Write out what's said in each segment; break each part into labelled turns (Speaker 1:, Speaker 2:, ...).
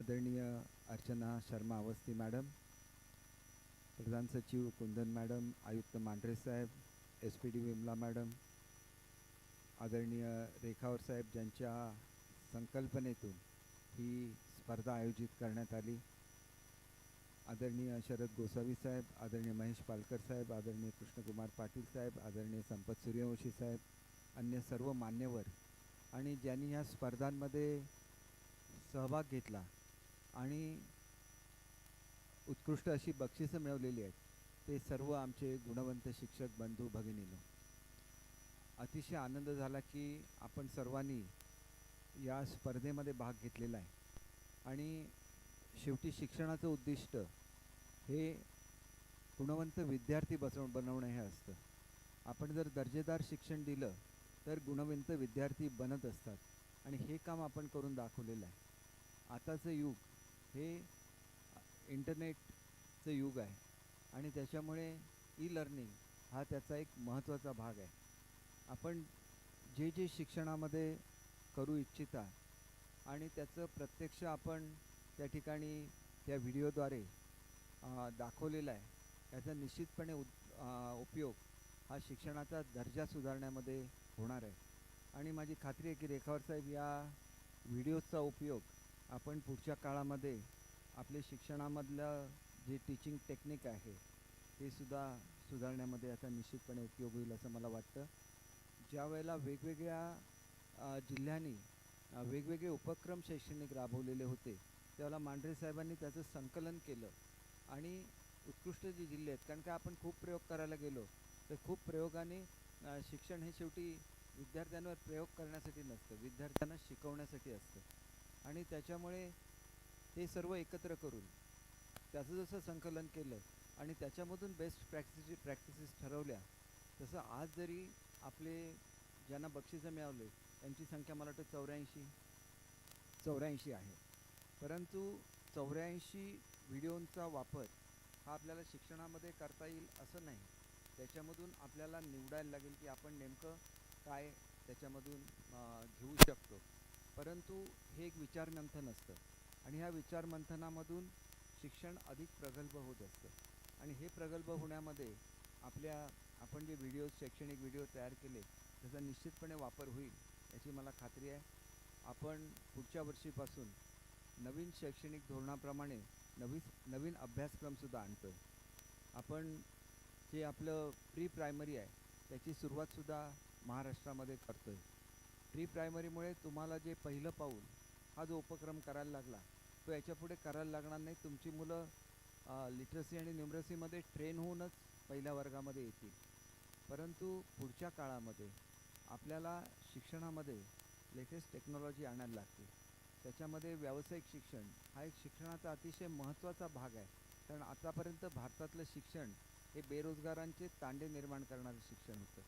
Speaker 1: आदरणीय अर्चना शर्मा अवस्थी मॅडम, प्रधान सचिव कुंदन मॅडम, आयुक्त मांढरे साहेब, SPD विमला मॅडम, आदरणीय रेखावर साहेब ज्यांच्या संकल्पनेतून ही स्पर्धा आयोजित करण्यात आली, आदरणीय शरद गोसावी साहेब, आदरणीय महेश पालकर साहेब, आदरणीय कृष्णकुमार पाटील साहेब, आदरणीय संपत सूर्यवंशी साहेब, अन्य सर्व मान्यवर आणि ज्यांनी ह्या स्पर्धांमध्ये सहभाग घेतला आणि उत्कृष्ट अशी बक्षिसं मिळवलेली आहेत, ते सर्व आमचे गुणवंत शिक्षक बंधू भगिनीनो, अतिशय आनंद झाला की आपण सर्वांनी या स्पर्धेमध्ये भाग घेतलेला आहे. आणि शेवटी शिक्षणाचं उद्दिष्ट हे गुणवंत विद्यार्थी बनवणं हे असतं. आपण जर दर्जेदार शिक्षण दिलं तर गुणवंत विद्यार्थी बनत असतात आणि हे काम आपण करून दाखवलेलं आहे. आताचं युग हे इंटरनेटचं युग आहे आणि त्याच्यामुळे ई-लर्निंग हा त्याचा एक महत्त्वाचा भाग आहे. आपण जे जे शिक्षणामध्ये करू इच्छिता आणि त्याचं प्रत्यक्ष आपण त्या ठिकाणी त्या व्हिडिओद्वारे दाखवलेला आहे, त्याचा निश्चितपणे उपयोग हा शिक्षणाचा दर्जा सुधारण्यामध्ये होणार आहे. आणि माझी खात्री आहे की रेखावर साहेब या व्हिडिओचा उपयोग आपण पुढच्या काळामध्ये आपले शिक्षणामधलं जे टीचिंग टेक्निक आहे ते सुद्धा सुधारण्यामध्ये याचा निश्चितपणे उपयोग होईल असं मला वाटतं. ज्या वेळेला वेगवेगळ्या जिल्ह्यांनी वेगवेगळे उपक्रम शैक्षणिक राबवलेले होते, त्यावेळेला मांढरे साहेबांनी त्याचं संकलन केलं आणि उत्कृष्ट जे जिल्हे आहेत, कारण का आपण खूप प्रयोग करायला गेलो तर खूप प्रयोगाने शिक्षण हे शेवटी विद्यार्थ्यांवर प्रयोग करण्यासाठी नसतं, विद्यार्थ्यांना शिकवण्यासाठी असतं. आणि त्याच्यामुळे हे सर्व एकत्र करून त्याचं जसं संकलन केलं आणि त्याच्यामधून बेस्ट प्रॅक्टिसेस ठरवल्या, तसं आज जरी आपले ज्यांना बक्षिसं मिळवले त्यांची संख्या मला वाटतं 84 आहे. परंतु 84 व्हिडिओंचा वापर हा आपल्याला शिक्षणामध्ये करता येईल असं नाही. त्याच्यामधून आपल्याला निवडायला लागेल की आपण नेमकं काय त्याच्यामधून घेऊ शकतो. परंतु हे एक विचारमंथन असतं आणि ह्या विचारमंथनामधून शिक्षण अधिक प्रगल्भ होत असतं. आणि हे प्रगल्भ होण्यामध्ये आपण जे शैक्षणिक व्हिडिओ तयार केले त्याचा निश्चितपणे वापर होईल याची मला खात्री आहे. आपण पुढच्या वर्षीपासून नवीन शैक्षणिक धोरणाप्रमाणे नवीन अभ्यासक्रमसुद्धा आणतो आहे. आपण जे आपलं प्री प्रायमरी आहे त्याची सुरुवातसुद्धा महाराष्ट्रामध्ये करतो आहे. प्री प्रायमरीमुळे तुम्हाला जे पहिलं पाऊल हा जो उपक्रम करायला लागला तो याच्यापुढे करायला लागणार नाही. तुमची मुलं लिटरसी आणि न्यूमरसीमध्ये ट्रेन होऊनच पहिल्या वर्गामध्ये येतील. परंतु पुढच्या काळामध्ये आपल्याला शिक्षणामध्ये लेटेस्ट टेक्नॉलॉजी आणायला लागते. त्याच्यामध्ये व्यावसायिक शिक्षण हा एक शिक्षणाचा अतिशय महत्त्वाचा भाग आहे. कारण आतापर्यंत भारतातलं शिक्षण हे बेरोजगारांचे तांडे निर्माण करणारं शिक्षण होतं.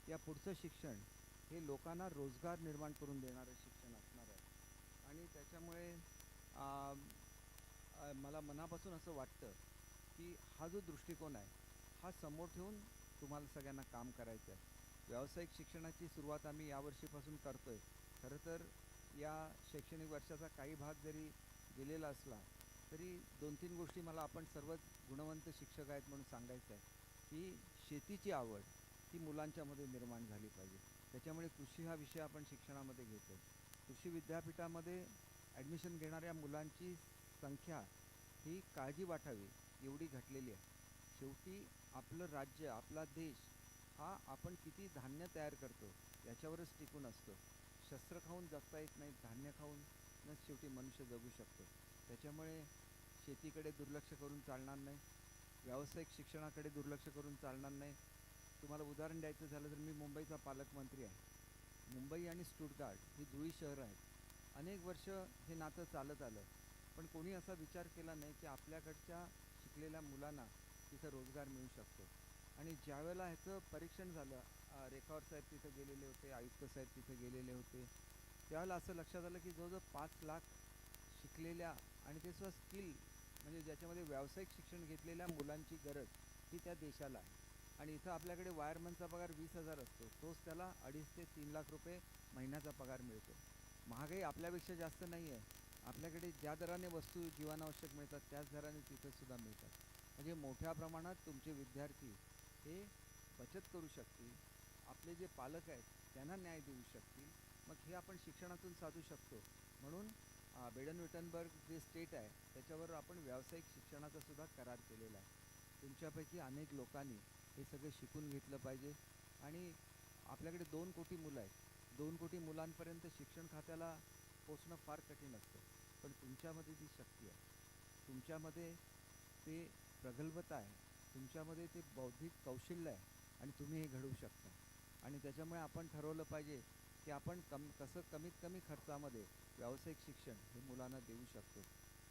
Speaker 1: या पुढचं शिक्षण हे लोकांना रोजगार निर्माण करून देणारं शिक्षण असणार आहे. आणि त्याच्यामुळे मला मनापासून असं वाटतं की हा जो दृष्टिकोन आहे हा समोर ठेवून तुम्हाला सगळ्यांना काम करायचं आहे. व्यावसायिक शिक्षणाची सुरुवात आम्ही यावर्षीपासून करतो आहे. खरं तर या शैक्षणिक वर्षाचा काही भाग जरी गेलेला असला तरी 2-3 गोष्टी मला आपण सर्वच गुणवंत शिक्षक आहेत म्हणून सांगायचं आहे की शेतीची आवड ही मुलांच्यामध्ये निर्माण झाली पाहिजे. त्याच्यामुळे कृषी हा विषय आपण शिक्षणामध्ये घेतो. कृषी विद्यापीठामध्ये ॲडमिशन घेणाऱ्या मुलांची संख्या ही काळजी वाटावी एवढी घटलेली आहे. शेवटी आपलं राज्य, आपला देश हा आपण किती धान्य तयार करतो याच्यावरच टिकून असतो. शस्त्र खाऊन जगता येत नाही, धान्य खाऊनच शेवटी मनुष्य जगू शकतो. त्याच्यामुळे शेतीकडे दुर्लक्ष करून चालणार नाही, व्यावसायिक शिक्षणाकडे दुर्लक्ष करून चालणार नाही. तुम्हाला उदाहरण द्यायचं झालं तर मी मुंबईचा पालकमंत्री आहे. मुंबई आणि स्टुटगार्ट ही जुळी शहरं आहेत. अनेक वर्ष हे नातं चालत आलं, पण कोणी असा विचार केला नाही की आपल्याकडच्या शिकलेल्या मुलांना तिथं रोजगार मिळू शकतो. आणि ज्यावेळेला ह्याचं परीक्षण झालं, रेखावर साहेब तिथं गेलेले होते, आयुक्त साहेब तिथं गेलेले होते, त्यावेळेला असं लक्षात आलं की जवळजवळ 5 लाख शिकलेल्या आणि ते सुद्धा स्किल म्हणजे ज्याच्यामध्ये व्यावसायिक शिक्षण घेतलेल्या मुलांची गरज ही त्या देशाला आहे. आणि इथं आपल्याकडे वायरमनचा पगार 20,000 असतो, तोच त्याला 2.5 ते 3 लाख रुपये महिन्याचा पगार मिळतो. महागाई आपल्यापेक्षा जास्त नाही आहे, आपल्याकडे ज्या दराने वस्तू जीवनावश्यक मिळतात त्याच दराने तिथे सुद्धा मिळतात. म्हणजे मोठ्या प्रमाणात तुमचे विद्यार्थी हे बचत करू शकतील, आपले जे पालक आहेत त्यांना न्याय देऊ शकतील. मग हे आपण शिक्षणातून साधू शकतो. म्हणून बेडन विटनबर्ग जे स्टेट आहे त्याच्यावर आपण व्यावसायिक शिक्षणाचा सुद्धा करार केलेला आहे. तुमच्यापैकी अनेक लोकांनी हे सगळं शिकून घेतलं पाहिजे. आणि आपल्याकडे 2 कोटी मुलं आहेत. 2 कोटी मुलांपर्यंत शिक्षण खात्याला पोचणं फार कठीण असतं, पण तुमच्यामध्ये ती शक्ती आहे, तुमच्यामध्ये ते प्रगल्भता आहे, तुमच्यामध्ये ते बौद्धिक कौशल्य आहे आणि तुम्ही हे घडवू शकता. आणि त्याच्यामुळे आपण ठरवलं पाहिजे की आपण कसं कमीत कमी खर्चामध्ये व्यावसायिक शिक्षण हे मुलांना देऊ शकतो.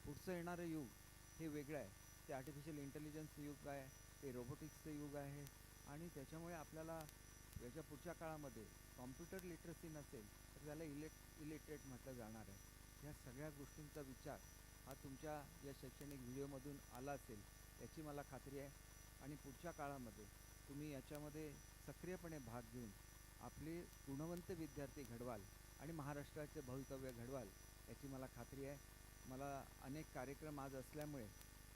Speaker 1: पुढचं येणारं युग हे वेगळं आहे. ते आर्टिफिशियल इंटेलिजन्सचं युग आहे, ते रोबोटिक्सचं युग आहे. आणि त्याच्यामुळे आपल्याला याच्या पुढच्या काळामध्ये कॉम्प्युटर लिटरसी नसेल तर त्याला इलिटरेट म्हटलं जाणार आहे. ह्या सगळ्या गोष्टींचा विचार हा तुमच्या या शैक्षणिक व्हिडिओमधून आला असेल याची मला खात्री आहे. आणि पुढच्या काळामध्ये तुम्ही याच्यामध्ये सक्रियपणे भाग घेऊन आपले गुणवंत विद्यार्थी घडवाल आणि महाराष्ट्राचे भवितव्य घडवाल याची मला खात्री आहे. मला अनेक कार्यक्रम आज असल्यामुळे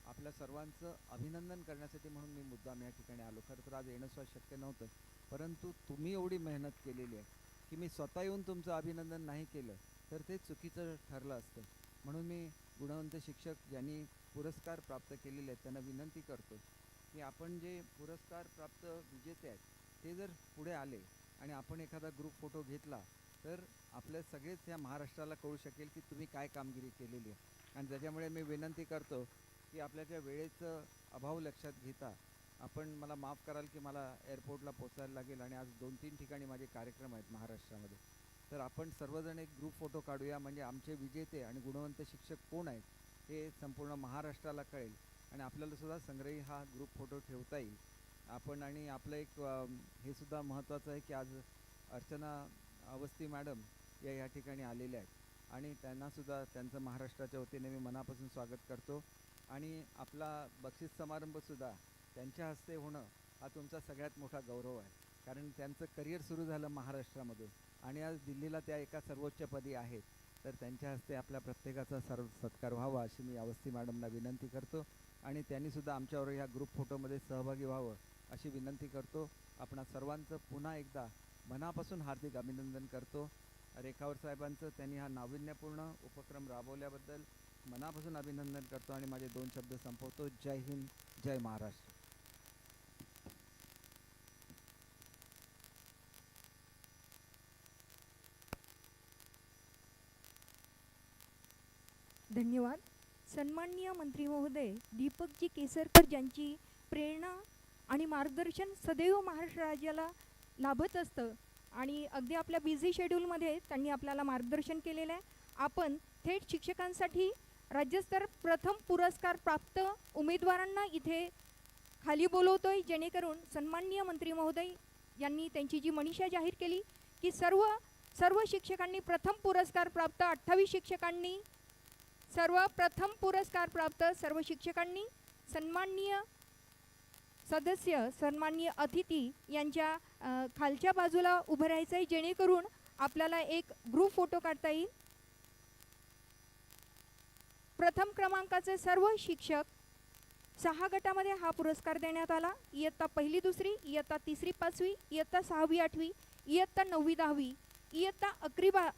Speaker 1: आपल्या सर्वांचं अभिनंदन करण्यासाठी म्हणून मी मुद्दाम या ठिकाणी आलो. खरं तर आज येणं सुद्धा शक्य नव्हतं, परंतु तुम्ही एवढी मेहनत केलेली आहे की मी स्वतः येऊन तुमचं अभिनंदन नाही केलं तर ते चुकीचं ठरलं असतं. म्हणून मी गुणवंत शिक्षक ज्यांनी पुरस्कार प्राप्त केलेले आहेत त्यांना विनंती करतो की आपण जे पुरस्कार प्राप्त विजेते आहेत ते जर पुढे आले आणि आपण एखादा ग्रुप फोटो घेतला तर आपल्या सगळेच या महाराष्ट्राला कळू शकेल की तुम्ही काय कामगिरी केलेली आहे. आणि त्याच्यामुळे मी विनंती करतो की आपल्याच्या वेळेचं अभाव लक्षात घेता आपण मला माफ कराल की मला एअरपोर्टला पोचायला लागेल आणि आज 2-3 ठिकाणी माझे कार्यक्रम आहेत महाराष्ट्रामध्ये. तर आपण सर्वजण एक ग्रुप फोटो काढूया, म्हणजे आमचे विजेते आणि गुणवंत शिक्षक कोण आहेत हे संपूर्ण महाराष्ट्राला कळेल आणि आपल्याला सुद्धा संग्रही हा ग्रुप फोटो ठेवता येईल. आपण आणि आपलं एक हे सुद्धा महत्त्वाचं आहे की आज अर्चना अवस्थी मॅडम या ठिकाणी आलेल्या आहेत आणि त्यांनासुद्धा त्यांचं महाराष्ट्राच्या वतीने मी मनापासून स्वागत करतो. आणि आपला बक्षीस समारंभसुद्धा त्यांच्या हस्ते होणं हा तुमचा सगळ्यात मोठा गौरव आहे, कारण त्यांचं करिअर सुरू झालं महाराष्ट्रामधून आणि आज दिल्लीला त्या एका सर्वोच्चपदी आहेत. तर त्यांच्या हस्ते आपल्या प्रत्येकाचा सत्कार व्हावा अशी मी अवस्थी मॅडमला विनंती करतो आणि त्यांनीसुद्धा आमच्यावर ह्या ग्रुप फोटोमध्ये सहभागी व्हावं अशी विनंती करतो. आपणा सर्वांचं पुन्हा एकदा मनापासून हार्दिक अभिनंदन करतो. रेखावर साहेबांचं त्यांनी हा नाविन्यपूर्ण उपक्रम राबवल्याबद्दल मनापासून अभिनंदन करतो आणि माझे 2 शब्द संपवतो. जय हिंद, जय महाराष्ट्र.
Speaker 2: धन्यवाद. सन्माननीय मंत्री महोदय दीपकजी केसरकर ज्यांची प्रेरणा आणि मार्गदर्शन सदैव महाराष्ट्र राज्याला लाभत असतं आणि अगदी आपल्या बिझी शेड्यूलमध्ये त्यांनी आपल्याला मार्गदर्शन केलेलं आहे. आपण थेट शिक्षकांसाठी राज्यस्तर प्रथम पुरस्कार प्राप्त उमेदवारांना इथे खाली बोलवतोय, जेणेकरून सन्माननीय मंत्री महोदय यांनी त्यांची जी मनीषा जाहीर केली की सर्व शिक्षकांनी प्रथम पुरस्कार प्राप्त 28 शिक्षकांनी सर्वप्रथम पुरस्कार प्राप्त सर्व शिक्षकांनी सन्माननीय सदस्य सन्माननीय अतिथी यांच्या खालच्या बाजूला उभं राहायचं आहे, जेणेकरून आपल्याला एक ग्रुप फोटो काढता येईल. प्रथम क्रमांकाचे सर्व शिक्षक 6 गटामध्ये हा पुरस्कार देण्यात आला. इयत्ता 1ली 2री, इयत्ता 3री 5वी, इयत्ता 6वी 8वी, इयत्ता 9वी 10वी, इयत्ता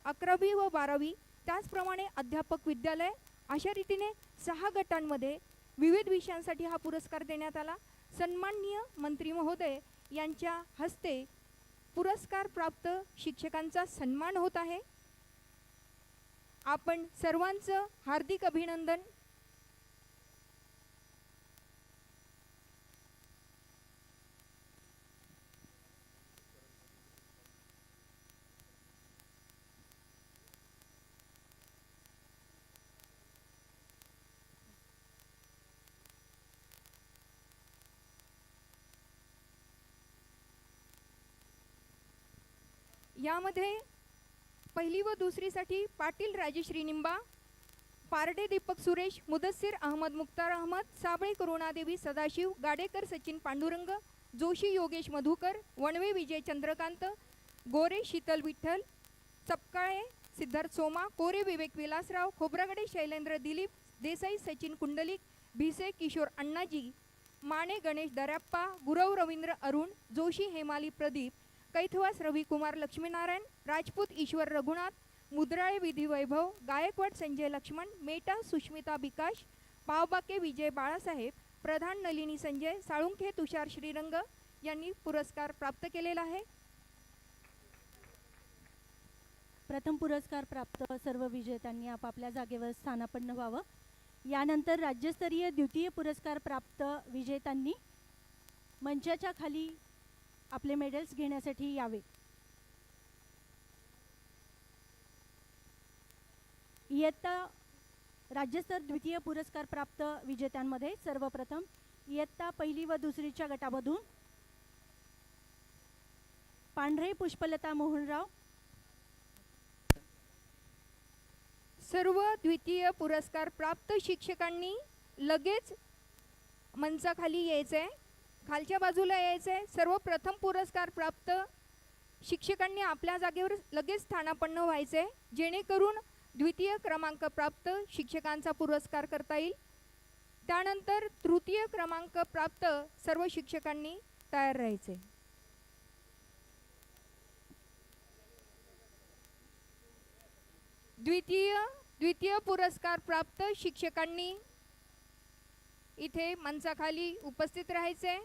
Speaker 2: 11वी व 12वी, त्याचप्रमाणे अध्यापक विद्यालय, अशा रीतीने 6 गटांमध्ये विविध विषयांसाठी हा पुरस्कार देण्यात आला. सन्माननीय मंत्री महोदय यांच्या हस्ते पुरस्कार प्राप्त शिक्षकांचा सन्मान होत आहे. आपण सर्वांचं हार्दिक अभिनंदन. यामध्ये 1ली व 2रीसाठी पाटील राजेश्री निंबा, पारडे दीपक सुरेश, मुदस्सीर अहमद मुख्तार अहमद, साबळे करुणादेवी सदाशिव, गाडेकर सचिन पांडुरंग, जोशी योगेश मधुकर, वणवे विजय चंद्रकांत, गोरे शीतल विठ्ठल, चपकाळे सिद्धार्थ सोमा, कोरे विवेक विलासराव, खोब्रागडे शैलेंद्र दिलीप देसाई, सचिन कुंडलिक, भिसे किशोर अण्णाजी, माने गणेश दर्याप्पा, गुरव रवींद्र अरुण, जोशी हेमाली प्रदीप, कैथवास रविकुमार लक्ष्मीनारायण, राजपूत ईश्वर रघुनाथ, मुद्राळे विधी वैभव, गायकवाड संजय लक्ष्मण, मेटा सुष्मिता विकाश, पावबाके विजय बाळासाहेब, प्रधान नलिनी संजय, साळुंखे तुषार श्रीरंग यांनी पुरस्कार प्राप्त केलेला आहे.
Speaker 3: प्रथम पुरस्कार प्राप्त सर्व विजेत्यांनी आपापल्या जागेवर स्थानापन्न व्हावं. यानंतर राज्यस्तरीय द्वितीय पुरस्कार प्राप्त विजेत्यांनी मंचाच्या खाली आपले मेडल्स घेण्यासाठी यावे. इयत्ता राज्यस्तर द्वितीय पुरस्कार प्राप्त विजेत्यांमध्ये सर्वप्रथम इयत्ता पहिली व दुसरीच्या गटामधून पांढरे पुष्पलता मोहनराव.
Speaker 2: सर्व द्वितीय पुरस्कार प्राप्त शिक्षकांनी लगेच मंचाखाली यायचंय, खालच्या बाजूला यायचंय. सर्व प्रथम पुरस्कार प्राप्त शिक्षकांनी आपल्या जागेवर लगेच स्थानापन्न व्हायचंय, जेणेकरून द्वितीय क्रमांक प्राप्त शिक्षकांचा पुरस्कार करता येईल. त्यानंतर तृतीय क्रमांक प्राप्त सर्व शिक्षकांनी तयार राहायचे. द्वितीय पुरस्कार प्राप्त शिक्षकांनी इथे मंचाखाली उपस्थित राहायचे.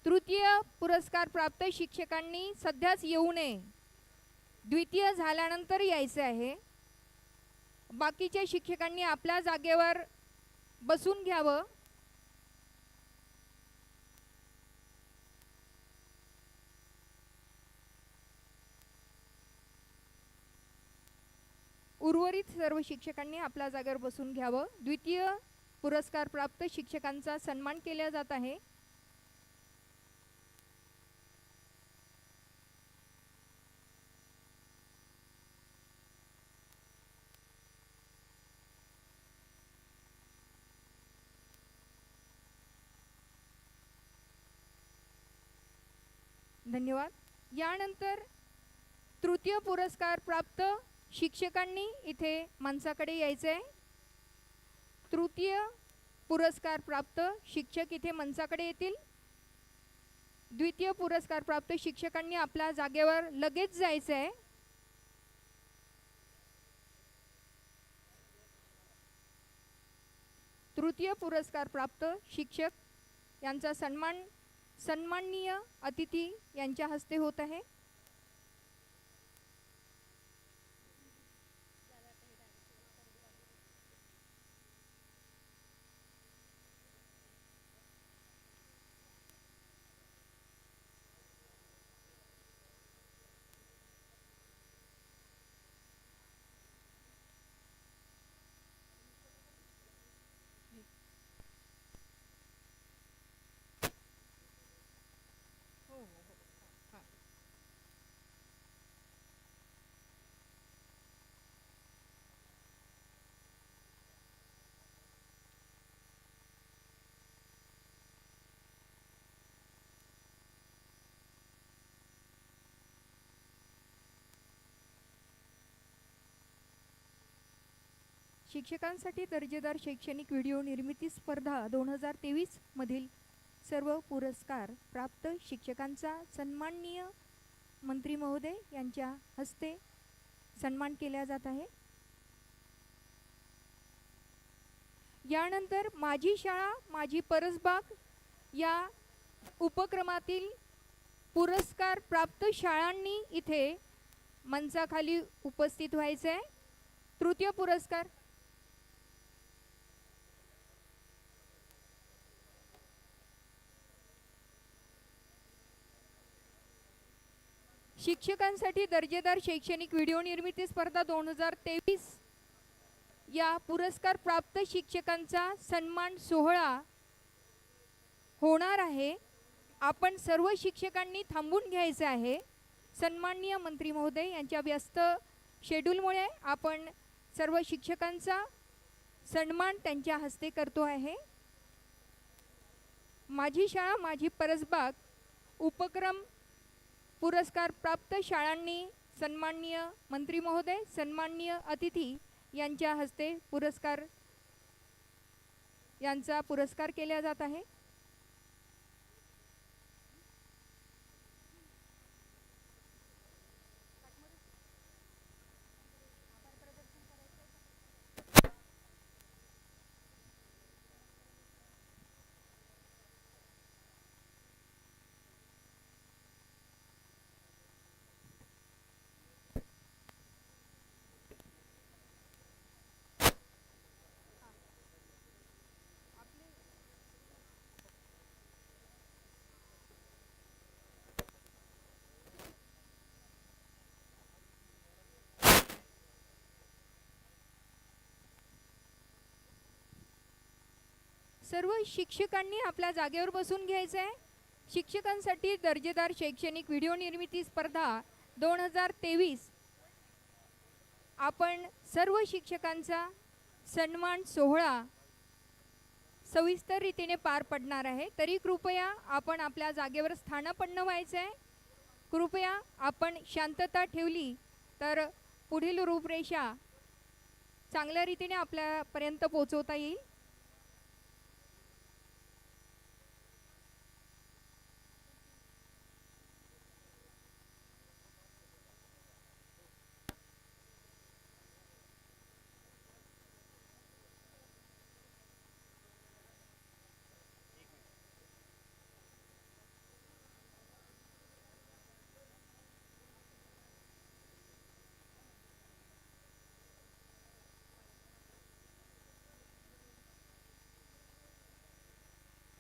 Speaker 2: तृतीय पुरस्कार प्राप्त शिक्षकांनी सध्याच येऊ नये, द्वितीय झाल्यानंतर यायचे आहे. बाकीच्या शिक्षकांनी आपल्या जागेवर बसून घ्यावं. उर्वरित सर्व शिक्षकांनी आपल्या जागेवर बसून घ्यावं. द्वितीय पुरस्कार प्राप्त शिक्षकांचा सन्मान केला जात आहे. धन्यवाद. यानंतर तृतीय पुरस्कार प्राप्त शिक्षकांनी इथे मंचाकडे यायचे. तृतीय पुरस्कार प्राप्त शिक्षक इथे मंचाकडे येतील. द्वितीय पुरस्कार प्राप्त शिक्षकांनी आपल्या जागेवर लगेच जायचे आहे. तृतीय पुरस्कार प्राप्त शिक्षक यांचा सन्माननीय अतिथी यांच्या हस्ते होत आहे. शिक्षकांसाठी दर्जेदार शैक्षणिक व्हिडिओ निर्मिती स्पर्धा 2023 मधील सर्व पुरस्कार प्राप्त शिक्षकांचा सन्माननीय मंत्री महोदय यांच्या हस्ते सन्मान केला जात आहे. यानंतर माझी शाळा माझी परसबाग या उपक्रमातील पुरस्कार प्राप्त शाळांनी इथे मंचाखाली उपस्थित व्हायचे आहे. तृतीय पुरस्कार शिक्षकांसाठी दर्जेदार शैक्षणिक व्हिडिओ निर्मिती स्पर्धा 2023 या पुरस्कार प्राप्त शिक्षकांचा सन्मान सोहळा होणार आहे. आपण सर्व शिक्षकांनी थांबून घ्यायचे आहे. सन्माननीय मंत्री महोदय यांच्या व्यस्त शेड्यूलमुळे आपण सर्व शिक्षकांचा सन्मान त्यांच्या हस्ते करतो आहे. माझी शाळा माझी परसबाग उपक्रम पुरस्कार प्राप्त शाळांनी सन्माननीय मंत्री महोदय, सन्माननीय अतिथी यांच्या हस्ते यांचा पुरस्कार केला जात आहे. सर्व शिक्षकांनी आपल्या जागेवर बसून घ्यायचं आहे. शिक्षकांसाठी दर्जेदार शैक्षणिक व्हिडिओ निर्मिती स्पर्धा 2023 आपण सर्व शिक्षकांचा सन्मान सोहळा सविस्तर रीतीने पार पडणार आहे. तरी कृपया आपण आपल्या जागेवर स्थानापन्न व्हायचं आहे. कृपया आपण शांतता ठेवली तर पुढील रूपरेषा चांगल्या रीतीने आपल्यापर्यंत पोहोचवता येईल.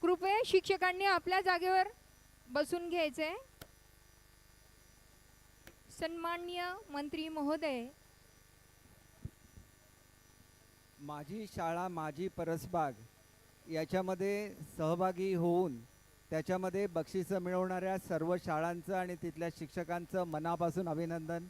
Speaker 2: कृपया शिक्षकांनी आपल्या जागेवर बसून घ्यायचे. सन्माननीय मंत्री महोदय,
Speaker 1: माझी शाळा माझी परसबाग याच्यामध्ये सहभागी होऊन त्याच्यामध्ये बक्षिसं मिळवणाऱ्या सर्व शाळांचं आणि तिथल्या शिक्षकांचं मनापासून अभिनंदन.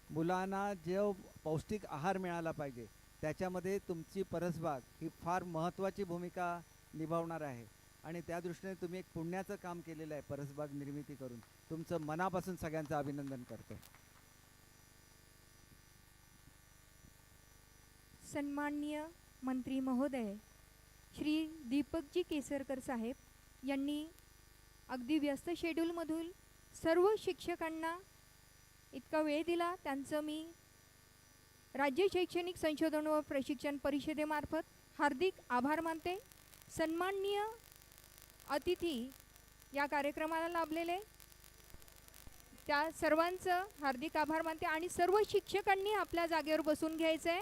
Speaker 1: मुलांना जो पौष्टिक आहार मिळाला पाहिजे त्याच्यामध्ये तुमची परसबाग ही फार महत्त्वाची भूमिका निभावणार आहे आणि त्या दृष्टीने तुम्ही एक पुण्याचं काम केलेलं आहे परसबाग निर्मिती करून. तुमचं मनापासून सगळ्यांचं अभिनंदन करतो.
Speaker 2: सन्माननीय मंत्री महोदय श्री दीपकजी केसरकर साहेब यांनी अगदी व्यस्त शेड्यूलमधून सर्व शिक्षकांना इतका वेळ दिला, त्यांचं मी राज्य शैक्षणिक संशोधन व प्रशिक्षण परिषदेमार्फत हार्दिक आभार मानते. सन्माननीय अतिथी या कार्यक्रमाला लाभलेले त्या सर्वांचं हार्दिक आभार मानते आणि सर्व शिक्षकांनी आपल्या जागेवर बसून घ्यायचं आहे.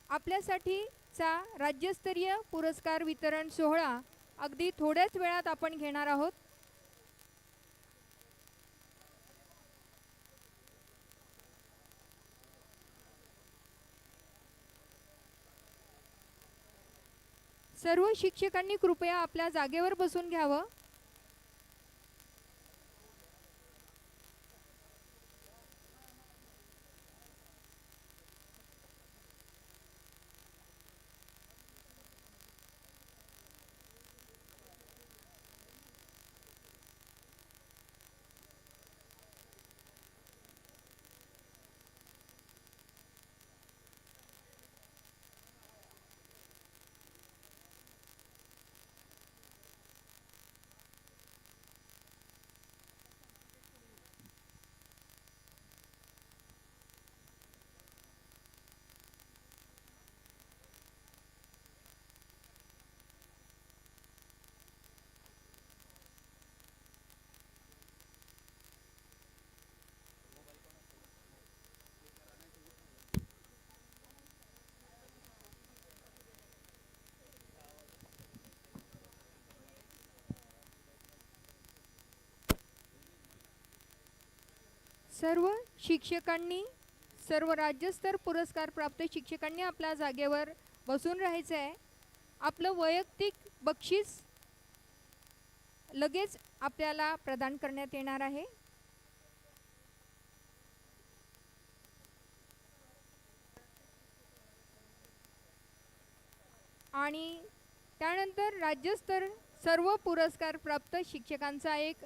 Speaker 2: आपल्यासाठीचा राज्यस्तरीय पुरस्कार वितरण सोहळा अगदी थोड्याच वेळात आपण घेणार आहोत. सर्व शिक्षकांनी कृपया आपल्या जागेवर बसून घ्यावं. सर्व शिक्षकांनी, सर्व राज्यस्तर पुरस्कार प्राप्त शिक्षकांनी आपल्या जागेवर बसून राहायचं आहे. आपलं वैयक्तिक बक्षीस लगेच आपल्याला प्रदान करण्यात येणार आहे. आणि त्यानंतर राज्यस्तर सर्व पुरस्कार प्राप्त शिक्षकांचा एक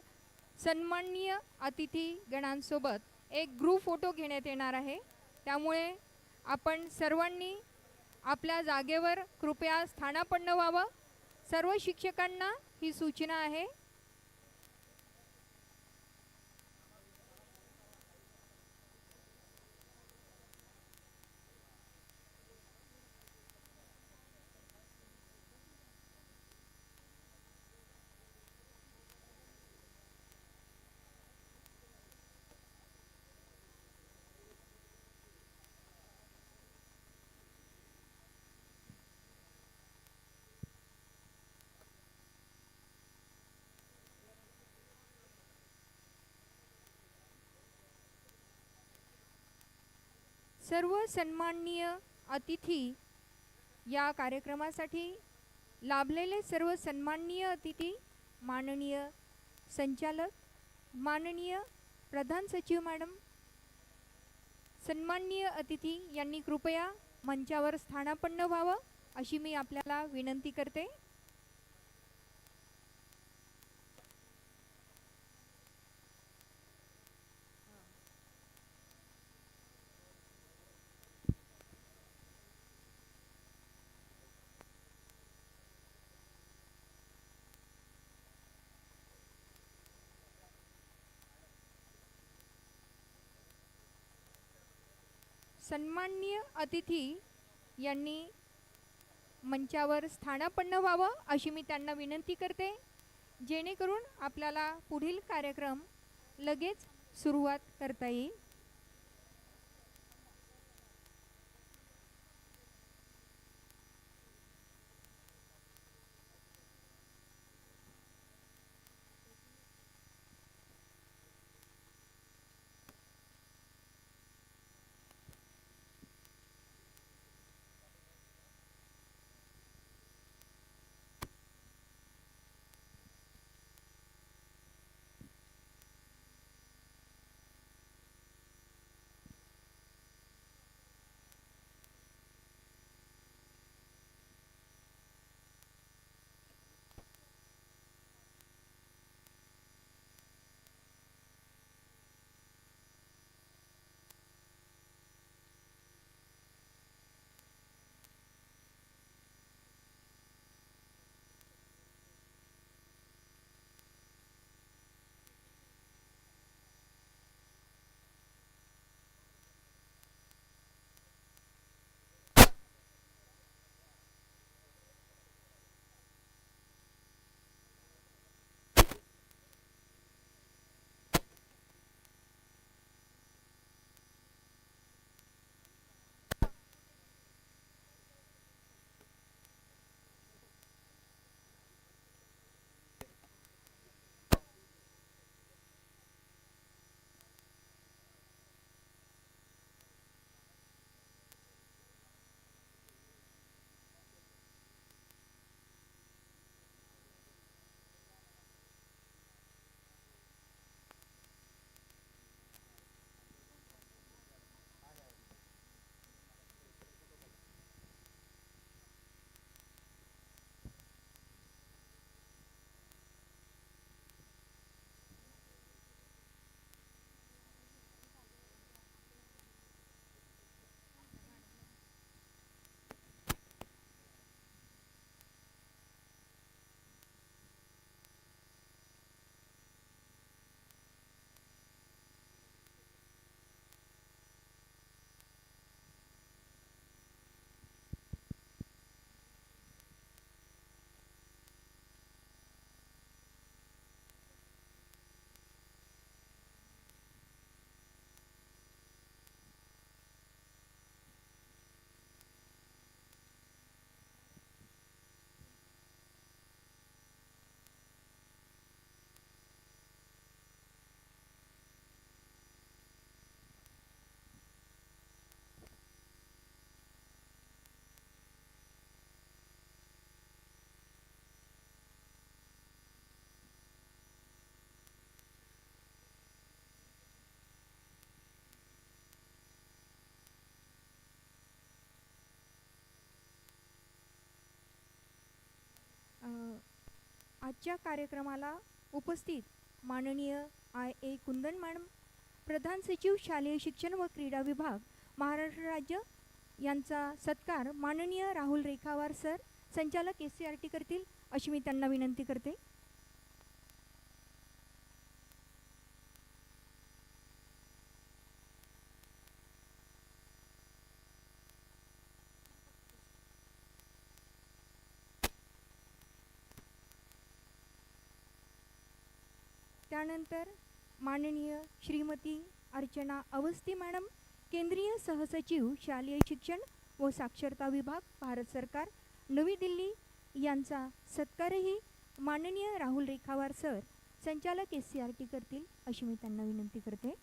Speaker 2: सन्माननीय अतिथी गणांसोबत एक ग्रुप फोटो घेण्यात येणार आहे. त्यामुळे आपण सर्वांनी आपल्या जागेवर कृपया स्थानापन्न व्हावं. सर्व शिक्षकांना ही सूचना आहे. सर्व सन्माननीय अतिथी या कार्यक्रमासाठी लाभलेले सर्व सन्माननीय अतिथी, माननीय संचालक, माननीय प्रधान सचिव मॅडम, सन्माननीय अतिथी यांनी कृपया मंचावर स्थानापन्न व्हावं अशी मी आपल्याला विनंती करते. सन्माननीय अतिथी यांनी मंचावर स्थानापन्न व्हावं अशी मी त्यांना विनंती करते, जेणेकरून आपल्याला पुढील कार्यक्रम लगेच सुरुवात करता येईल. आजच्या कार्यक्रमाला उपस्थित माननीय आय ए कुंदन मॅडम, प्रधान सचिव शालेय शिक्षण व क्रीडा विभाग महाराष्ट्र राज्य यांचा सत्कार माननीय राहुल रेखावार सर संचालक SCRT करतील अशी मी त्यांना विनंती करते. त्यानंतर माननीय श्रीमती अर्चना अवस्थी मॅडम केंद्रीय सहसचिव शालेय शिक्षण व साक्षरता विभाग भारत सरकार नवी दिल्ली यांचा सत्कारही माननीय राहुल रेखावार सर संचालक SCRT करतील अशी मी त्यांना विनंती करते.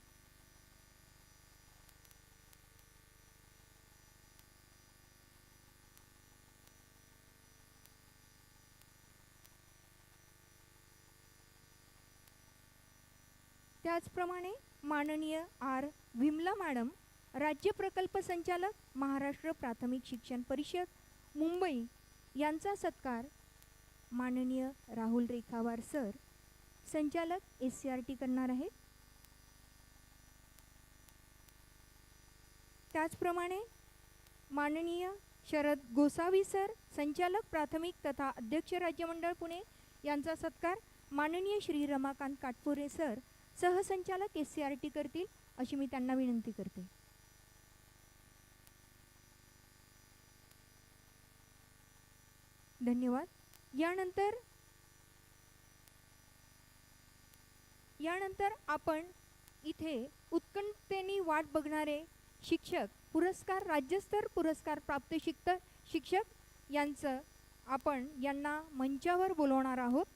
Speaker 2: त्याचप्रमाणे माननीय R विमला मॅडम राज्य प्रकल्प संचालक महाराष्ट्र प्राथमिक शिक्षण परिषद मुंबई यांचा सत्कार माननीय राहुल रेखावार सर संचालक SCRT करणार आहेत. त्याचप्रमाणे माननीय शरद गोसावी सर संचालक प्राथमिक तथा अध्यक्ष राज्यमंडळ पुणे यांचा सत्कार माननीय श्री रमाकांत काटपुरे सर सहसंचालक SCRT करतील अशी मी त्यांना विनंती करते. धन्यवाद. यानंतर आपण इथे उत्कंठतेने वाट बघणारे शिक्षक पुरस्कार राज्यस्तर पुरस्कार प्राप्त शिक्षक यांना मंचावर बोलवणार आहोत.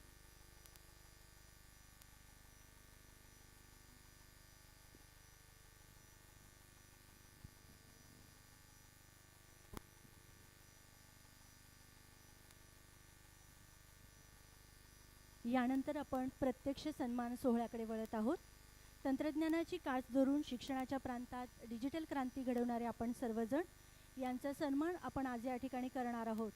Speaker 3: यानंतर आपण प्रत्यक्ष सन्मान सोहळ्याकडे वळत आहोत. तंत्रज्ञानाची कास धरून शिक्षणाच्या प्रांतात डिजिटल क्रांती घडवणारे आपण सर्वजण यांचा सन्मान आपण आज या ठिकाणी करणार आहोत.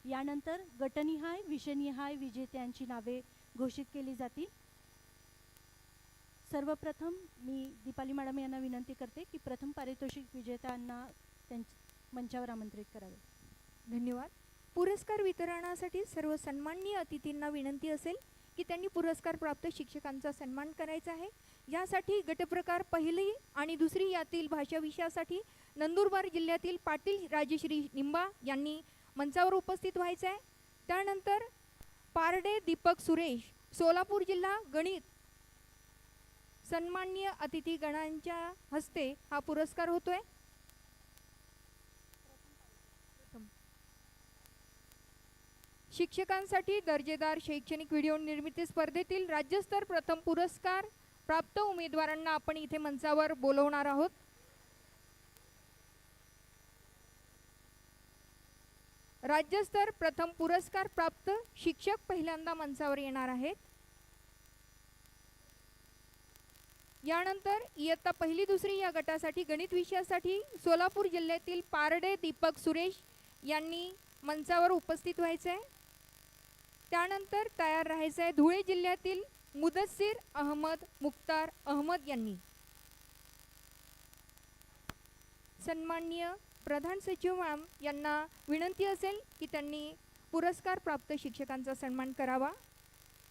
Speaker 3: यानंतर गटनिहाय विषयनिहाय विजेत्यांची नावे घोषित केली जातील. सर्वप्रथम मी दीपाली मॅडम यांना विनंती करते की प्रथम पारितोषिक विजेत्यांना मंचावर आमंत्रित करावे.
Speaker 2: धन्यवाद. पुरस्कार वितरणासाठी सर्व सन्माननीय अतिथींना विनंती असेल की त्यांनी पुरस्कार प्राप्त शिक्षकांचा सन्मान करायचा आहे. यासाठी गटप्रकार पहिली आणि दुसरी यातील भाषा विषयासाठी नंदुरबार जिल्ह्यातील पाटील राजश्री निंबा यांनी मंचावर उपस्थित व्हायचे आहे. त्यानंतर पारडे दीपक सुरेश सोलापूर जिल्हा गणित सन्माननीय अतिथी गणांच्या हस्ते हा पुरस्कार होतोय. शिक्षकांसाठी दर्जेदार शैक्षणिक व्हिडिओ निर्मिती स्पर्धेतील राज्यस्तर प्रथम पुरस्कार प्राप्त उमेदवारांना आपण इथे मंचावर बोलवणार आहोत. राज्यस्तर प्रथम पुरस्कार प्राप्त शिक्षक पहिल्यांदा मंचावर येणार आहेत. यानंतर इयत्ता पहिली दुसरी या गटासाठी गणित विषयासाठी सोलापूर जिल्ह्यातील पारडे दीपक सुरेश यांनी मंचावर उपस्थित व्हायचे आहे. त्यानंतर तयार राहायचं आहे धुळे जिल्ह्यातील मुदस्सीर अहमद मुख्तार अहमद यांनी. सन्माननीय प्रधान सचिव मॅम यांना विनंती असेल की त्यांनी पुरस्कार प्राप्त शिक्षकांचा सन्मान करावा.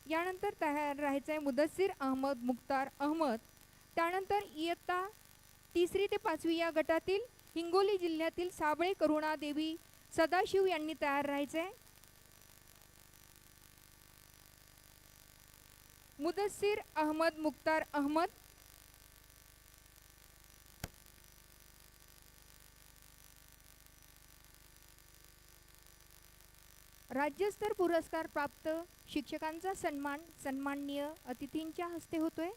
Speaker 2: यानंतर तयार राहायचं आहे मुदस्सीर अहमद मुख्तार अहमद. त्यानंतर इयत्ता तिसरी ते पाचवी या गटातील हिंगोली जिल्ह्यातील साबळे करुणा देवी सदाशिव यांनी तयार राहायचे आहे. मुदस्सीर अहमद मुख्तार अहमद. राज्यस्तर पुरस्कार प्राप्त शिक्षकांचा सन्मान सन्माननीय अतिथींच्या हस्ते होतोय.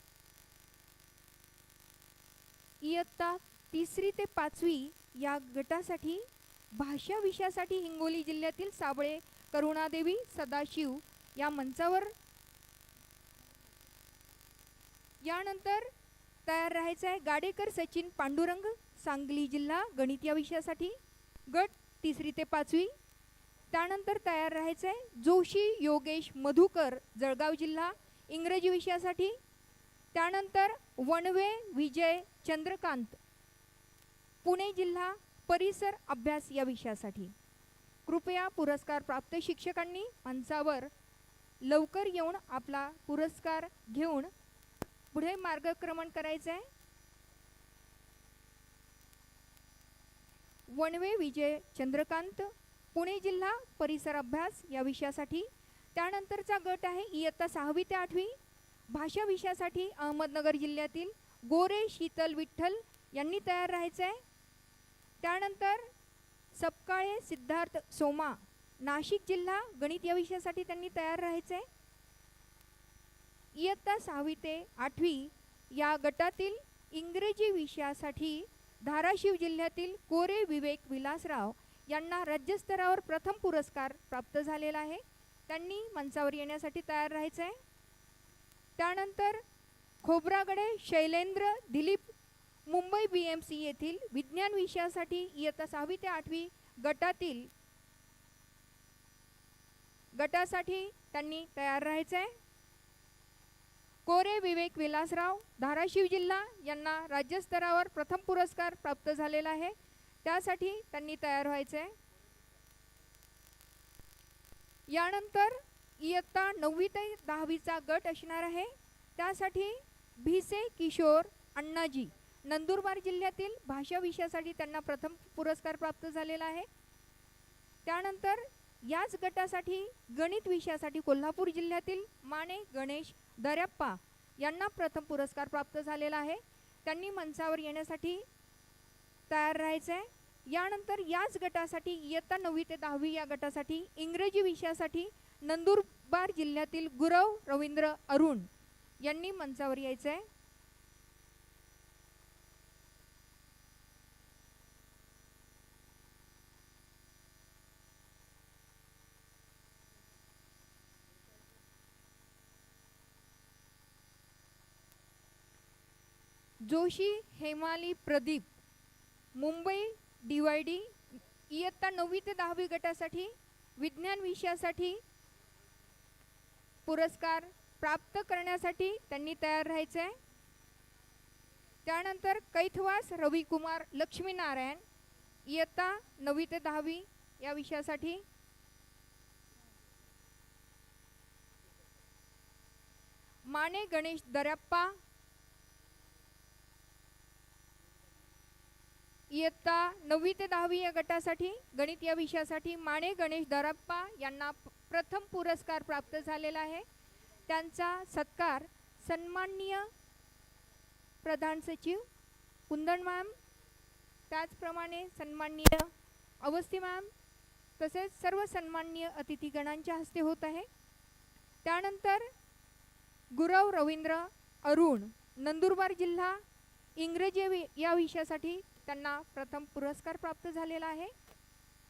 Speaker 2: इयत्ता तिसरी ते पाचवी या गटासाठी भाषा विषयासाठी हिंगोली जिल्ह्यातील साबळे करुणादेवी सदाशिव या मंचावर. यानंतर तयार राहायचं आहे गाडेकर सचिन पांडुरंग सांगली जिल्हा गणित या विषयासाठी गट तिसरी ते पाचवी. त्यानंतर तयार राहायचं आहे जोशी योगेश मधुकर जळगाव जिल्हा इंग्रजी विषयासाठी. त्यानंतर वणवे विजय चंद्रकांत, पुणे जिल्हा परिसर अभ्यास या विषयासाठी. कृपया पुरस्कार प्राप्त शिक्षकांनी मंचावर लवकर येऊन आपला पुरस्कार घेऊन पुढे मार्गक्रमण करायचं आहे. वणवे विजय चंद्रकांत, पुणे जिल्हा परिसर अभ्यास या विषयासाठी. त्यानंतरचा गट आहे इयत्ता 6वी ते 8वी भाषा विषयासाठी. अहमदनगर जिल्ह्यातील गोरे शीतल विठ्ठल यांनी तयार राहायचं आहे. त्यानंतर सपकाळे सिद्धार्थ सोमा, नाशिक जिल्हा गणित या विषयासाठी त्यांनी तयार राहायचं आहे. इयत्ता 6वी ते 8वी या गटातील इंग्रजी विषयासाठी धाराशिव जिल्ह्यातील कोरे विवेक विलासराव यांना राज्यस्तरावर प्रथम पुरस्कार प्राप्त झालेला आहे. त्यांनी मंचावर येण्यासाठी तयार राहायचं आहे. त्यानंतर खोब्रागडे शैलेंद्र दिलीप, मुंबई BMC येथील विज्ञान विषयासाठी इयत्ता 6वी ते 8वी गटासाठी त्यांनी तयार राहायचं आहे. कोरे विवेक विलासराव, धाराशिव जिल्हा यांना राज्यस्तरावर प्रथम पुरस्कार प्राप्त झालेला आहे. त्यासाठी त्यांनी तयार व्हायचं आहे. यानंतर इयत्ता 9वी ते 10वीचा गट असणार आहे. त्यासाठी भिसे किशोर अण्णाजी, नंदुरबार जिल्ह्यातील भाषा विषयासाठी त्यांना प्रथम पुरस्कार प्राप्त झालेला आहे. त्यानंतर याच गटासाठी गणित विषयासाठी कोल्हापूर जिल्ह्यातील माने गणेश दर्याप्पा यांना प्रथम पुरस्कार प्राप्त झालेला आहे. त्यांनी मंचावर येण्यासाठी तयार राहायचं आहे. यानंतर याच गटासाठी इयत्ता 9वी ते 10वी या गटासाठी इंग्रजी विषयासाठी नंदुरबार जिल्ह्यातील गुरव रवींद्र अरुण यांनी मंचावर यायचं आहे. जोशी हेमाली प्रदीप, मुंबई DYD इयत्ता 9वी ते 10वी गटासाठी विज्ञान विषयासाठी पुरस्कार प्राप्त करण्यासाठी त्यांनी तयार राहायचं आहे. त्यानंतर कैथवास रविकुमार लक्ष्मीनारायण, इयत्ता 9वी ते 10वी या विषयासाठी. माने गणेश दर्याप्पा, इयत्ता 9वी ते 10वी या गटासाठी गणित या विषयासाठी माने गणेश दर्याप्पा यांना प्रथम पुरस्कार प्राप्त झालेला आहे. त्यांचा सत्कार सन्माननीय प्रधान सचिव कुंदन मॅम, त्याचप्रमाणे सन्माननीय अवस्थी मॅम तसेच सर्व सन्माननीय अतिथीगणांच्या हस्ते होत आहे. त्यानंतर गुरव रवींद्र अरुण, नंदुरबार जिल्हा इंग्रजी या विषयासाठी त्यांना प्रथम पुरस्कार प्राप्त झालेला आहे.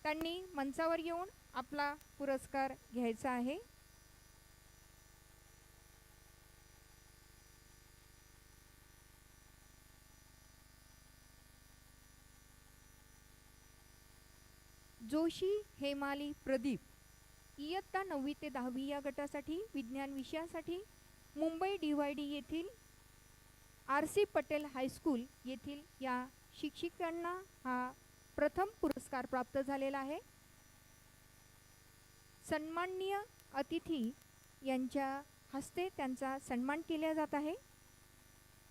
Speaker 2: त्यांनी मंचावर येऊन आपला पुरस्कार घ्यायचा आहे. जोशी हेमाली प्रदीप, इयत्ता 9वी ते 10वी या गटासाठी विज्ञान विषयासाठी मुंबई DYD येथील RC पटेल हायस्कूल येथील या शिक्षिकांना हा प्रथम पुरस्कार प्राप्त झालेला आहे. सन्माननीय अतिथी यांच्या हस्ते त्यांचा सन्मान केला जात आहे.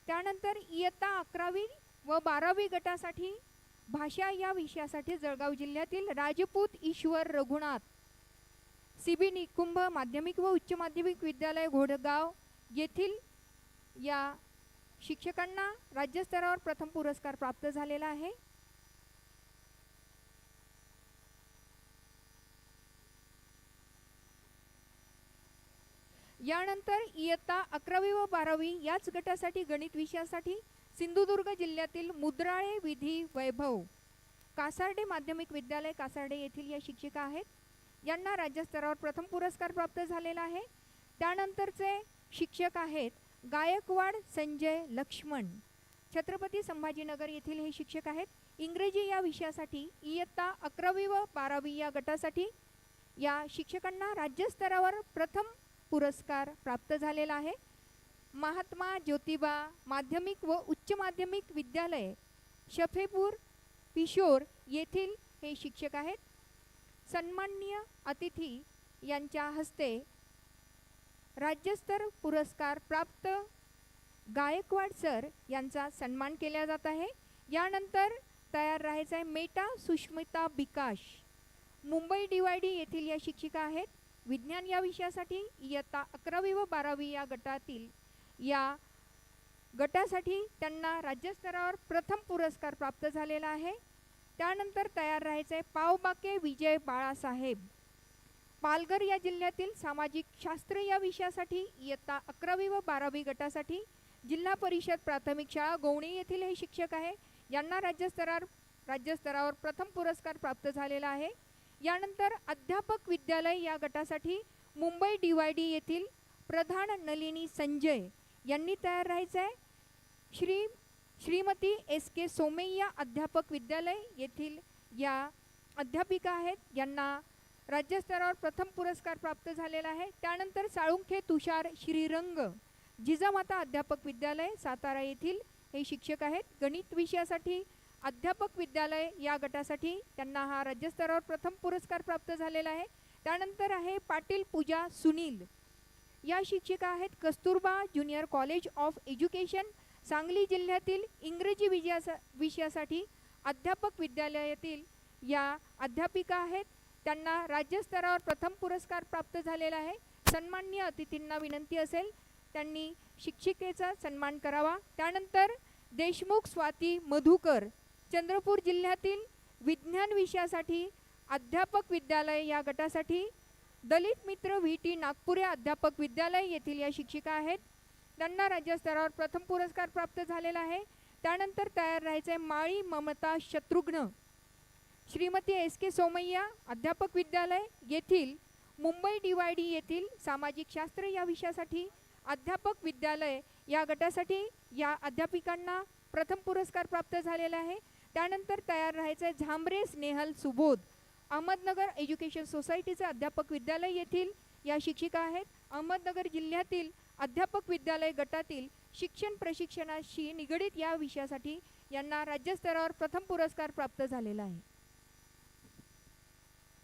Speaker 2: त्यानंतर इयत्ता 11वी व 12वी गटासाठी भाषा या विषयासाठी जळगाव जिल्ह्यातील राजपूत ईश्वर रघुनाथ CB निकुंभ माध्यमिक व उच्च माध्यमिक विद्यालय घोडगाव येथील या शिक्षकांना राज्यस्तरावर प्रथम पुरस्कार प्राप्त झालेला आहे. यानंतर इयत्ता 11वी व 12वी याच गटासाठी गणित विषयासाठी सिंधुदुर्ग जिल्ह्यातील मुद्राळे विधी वैभव कासार्डे माध्यमिक विद्यालय कासार्डे येथील या शिक्षिका आहेत. यांना राज्यस्तरावर प्रथम पुरस्कार प्राप्त झालेला आहे. त्यानंतरचे शिक्षक आहेत गायकवाड संजय लक्ष्मण, छत्रपती संभाजीनगर येथील हे शिक्षक आहेत. इंग्रजी या विषयासाठी इयत्ता 11वी व 12वी या गटासाठी या शिक्षकांना राज्यस्तरावर प्रथम पुरस्कार प्राप्त झालेला आहे. महात्मा ज्योतिबा माध्यमिक व उच्च माध्यमिक विद्यालय शफेपूर पिशोर येथील हे शिक्षक आहेत. सन्माननीय अतिथी यांच्या हस्ते राज्यस्तर पुरस्कार प्राप्त गायकवाड सर यांचा सन्मान केला जात आहे. यानंतर तयार राहायचं आहे मेटा सुष्मिता बिकाश, मुंबई DYD येथील या शिक्षिका आहेत. विज्ञान या विषयासाठी इयत्ता 11वी व 12वी या गटासाठी त्यांना राज्यस्तरावर प्रथम पुरस्कार प्राप्त झालेला आहे. त्यानंतर तयार राहायचं आहे पावबाके विजय बाळासाहेब, पालघर या जिल्ह्यातील सामाजिक शास्त्र या विषयासाठी इयत्ता 11वी व 12वी गटासाठी जिल्हा परिषद प्राथमिक शाळा गवणी येथील हे शिक्षक आहे. यांना राज्यस्तरावर प्रथम पुरस्कार प्राप्त झालेला आहे. यानंतर अध्यापक विद्यालय या गटासाठी मुंबई DYD येथील प्रधान नलिनी संजय यांनी तयार राहायचं आहे. श्रीमती SK सोमय्या अध्यापक विद्यालय येथील या अध्यापिका आहेत. यांना राज्यस्तरावर प्रथम पुरस्कार प्राप्त झालेला आहे. त्यानंतर साळुंखे तुषार श्रीरंग जिजामाता अध्यापक विद्यालय सातारा येथील हे शिक्षक आहेत. गणित विषयासाठी अध्यापक विद्यालय या गटासाठी त्यांना हा राज्यस्तरावर प्रथम पुरस्कार प्राप्त झालेला आहे. त्यानंतर आहे पाटील पूजा सुनील, या शिक्षिका आहेत. Kasturba junior college of education Sangli जिल्ह्यातील इंग्रजी विषयासाठी अध्यापक विद्यालयातील या अध्यापिका आहेत. त्यांना राज्यस्तरावर प्रथम पुरस्कार प्राप्त झालेला आहे. सन्माननीय अतिथींना विनंती असेल त्यांनी शिक्षिकेचा सन्मान करावा. त्यानंतर देशमुख स्वाती मधुकर, चंद्रपूर जिल्ह्यातील विज्ञान विषयासाठी अध्यापक विद्यालय या गटासाठी दलित मित्र VT नागपुरे अध्यापक विद्यालय येथील या शिक्षिका आहेत. त्यांना राज्यस्तरावर प्रथम पुरस्कार प्राप्त झालेला आहे. त्यानंतर तयार राहायचं आहे माळी ममता शत्रुघ्न, श्रीमती SK सोमय्या अध्यापक विद्यालय येथील मुंबई DYD येथील सामाजिक शास्त्र या विषयासाठी अध्यापक विद्यालय या गटासाठी या अध्यापिकांना प्रथम पुरस्कार प्राप्त झालेला आहे. त्यानंतर तयार राहायचं आहे झांबरे स्नेहल सुबोध, अहमदनगर एज्युकेशन सोसायटीचे अध्यापक विद्यालय येथील या शिक्षिका आहेत. अहमदनगर जिल्ह्यातील अध्यापक विद्यालय गटातील शिक्षण प्रशिक्षणाशी निगडित या विषयासाठी यांना राज्यस्तरावर प्रथम पुरस्कार प्राप्त झालेला आहे.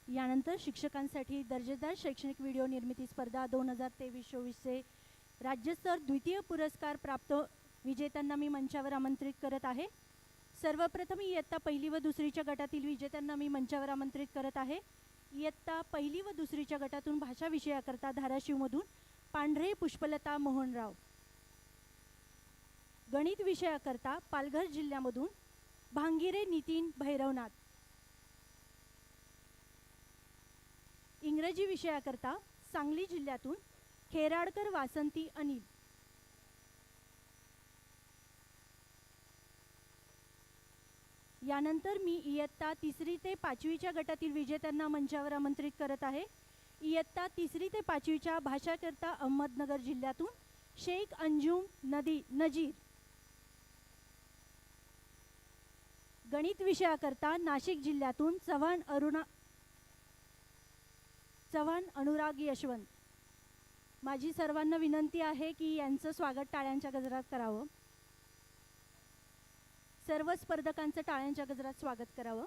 Speaker 3: यानंतर शिक्षकांसाठी दर्जेदार शैक्षणिक व्हिडिओ निर्मिती स्पर्धा 2023-24चे राज्यस्तर द्वितीय पुरस्कार प्राप्त विजेत्यांना मी मंचावर आमंत्रित करत आहे. सर्वप्रथम इयत्ता 1ली व 2रीच्या गटातील विजेत्यांना मी मंचावर आमंत्रित करत आहे. इयत्ता 1ली व 2रीच्या गटातून भाषा विषयाकरता धाराशिवमधून पांढरे पुष्पलता मोहनराव, गणित विषयाकरता पालघर जिल्ह्यामधून भांगिरे नितीन भैरवनाथ, इंग्रजी विषयाकरता सांगली जिल्ह्यातून खेराडकर वासंती अनिल, यानंतर मी इयत्ता 3री ते 5वीच्या गटातील विजेत्यांना मंचावर आमंत्रित करत आहे. इयत्ता 3री ते 5वीच्या भाषाकरता अहमदनगर जिल्ह्यातून शेख अंजुम नजीर, गणित विषयाकरता नाशिक जिल्ह्यातून चव्हाण अनुराग यशवंत. माझी सर्वांना विनंती आहे की यांचं स्वागत टाळ्यांच्या गजरात करावं. सर्व स्पर्धकांचं टाळ्यांच्या गजरात स्वागत करावं.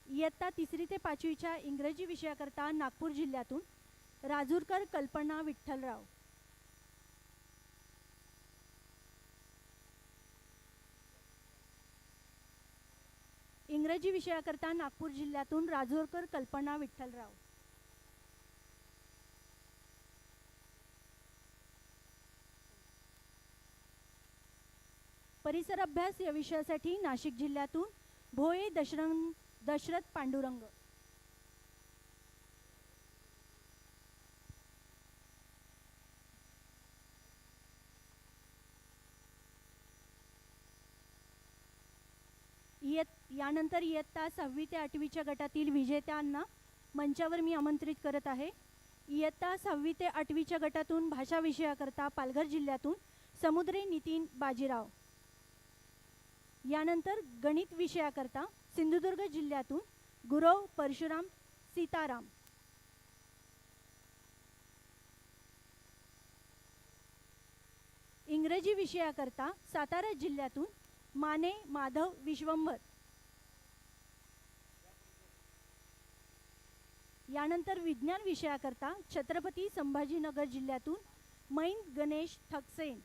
Speaker 3: इयत्ता 3री ते 5वीच्या इंग्रजी विषयाकरता नागपूर जिल्ह्यातून राजूरकर कल्पना विठ्ठलराव, इंग्रजी विषयाकरता नागपूर जिल्ह्यातून राजूरकर कल्पना विठ्ठलराव, परिसर अभ्यास या विषयासाठी नाशिक जिल्ह्यातून भोये दशरथ पांडुरंग, यानंतर इयत्ता 6वी ते 8वीच्या गटातील विजेत्यांना मंचावर मी आमंत्रित करत आहे. इयत्ता 6वी ते 8वीच्या गटातून भाषा विषयाकरता पालघर जिल्ह्यातून समुद्रे नितीन बाजीराव, यानंतर गणित विषयाकरता सिंधुदुर्ग जिल्ह्यातून गुरव परशुराम सीताराम, इंग्रजी विषयाकरता सातारा जिल्ह्यातून माने माधव विश्वंभर. यानंतर विज्ञान विषयाकरता छत्रपती संभाजीनगर जिल्ह्यातून मैन गणेश ठकसेन.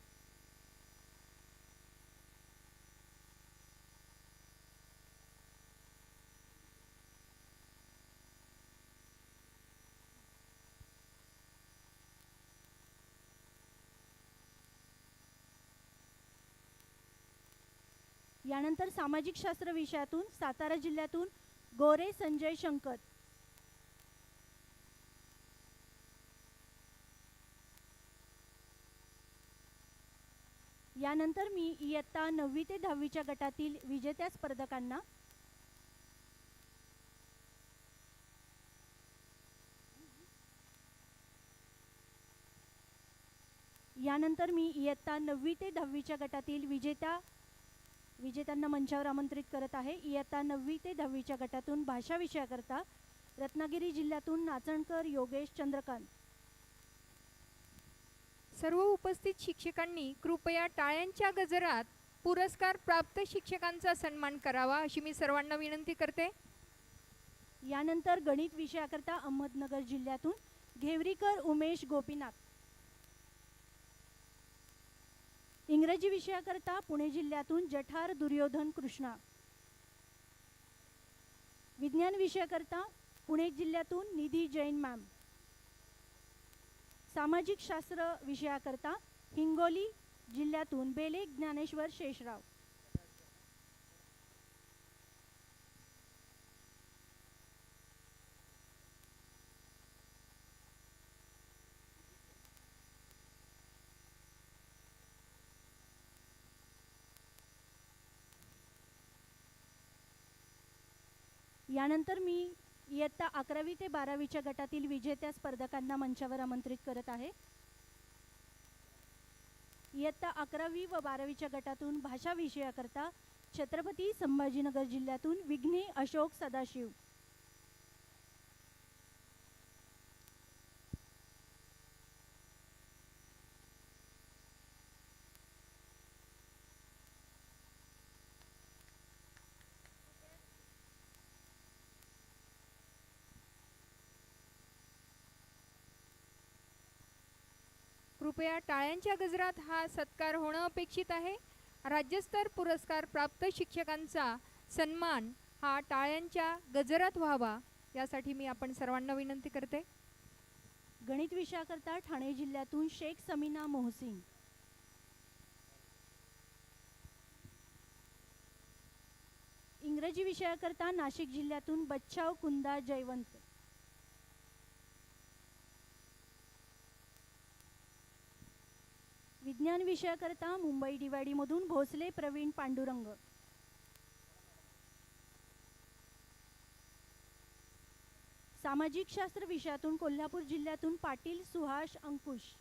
Speaker 3: यानंतर सामाजिक शास्त्र विषयातून सातारा जिल्ह्यातून गोरे संजय शंकर. यानंतर मी इयत्ता 9वी ते 10वीच्या गटातील विजेत्या स्पर्धकांना इयत्ता 9वी ते 10वीच्या गटातील विजेत्यांना मंचावर आमंत्रित करत आहे. इयत्ता 9वी ते 10वीच्या गटातून भाषा विषयाकरता रत्नागिरी जिल्ह्यातून नाचणकर योगेश चंद्रकांत.
Speaker 2: सर्व उपस्थित शिक्षकांनी कृपया टाळ्यांच्या गजरात पुरस्कार प्राप्त शिक्षकांचा सन्मान करावा अशी मी सर्वांना विनंती करते.
Speaker 3: यानंतर गणित विषयाकरता अहमदनगर जिल्ह्यातून घेवरीकर उमेश गोपीनाथ. इंग्रजी विषयाकरता पुणे जिल्ह्यातून जठार दुर्योधन कृष्णा. विज्ञान विषयाकरता पुणे जिल्ह्यातून निधी जैन मॅम. सामाजिक शास्त्र विषयाकरता हिंगोली जिल्ह्यातून बेले ज्ञानेश्वर शेषराव. यानंतर मी इयत्ता 11वी ते 12वीच्या गटातील विजेत्या स्पर्धकांना मंचावर आमंत्रित करत आहे. इयत्ता 11वी व 12वीच्या गटातून भाषा विषयाकरता छत्रपती संभाजीनगर जिल्ह्यातून विघ्ने अशोक सदाशिव.
Speaker 2: कृपया टाळ्यांच्या गजरात हा सत्कार होणं अपेक्षित आहे. राज्यस्तर पुरस्कार प्राप्त शिक्षकांचा सन्मान हा टाळ्यांच्या गजरात व्हावा यासाठी मी आपण सर्वांना विनंती करते.
Speaker 3: गणित विषयाकरता ठाणे जिल्ह्यातून शेख समीना मोहसिन. इंग्रजी विषयाकरता नाशिक जिल्ह्यातून बच्छाव कुंदा जयवंत. विज्ञान विषयाकरता मुंबई दिवाडीमधून भोसले प्रवीण पांडुरंग. सामाजिक शास्त्र विषयातून कोल्हापूर जिल्ह्यातून पाटील सुहास अंकुश.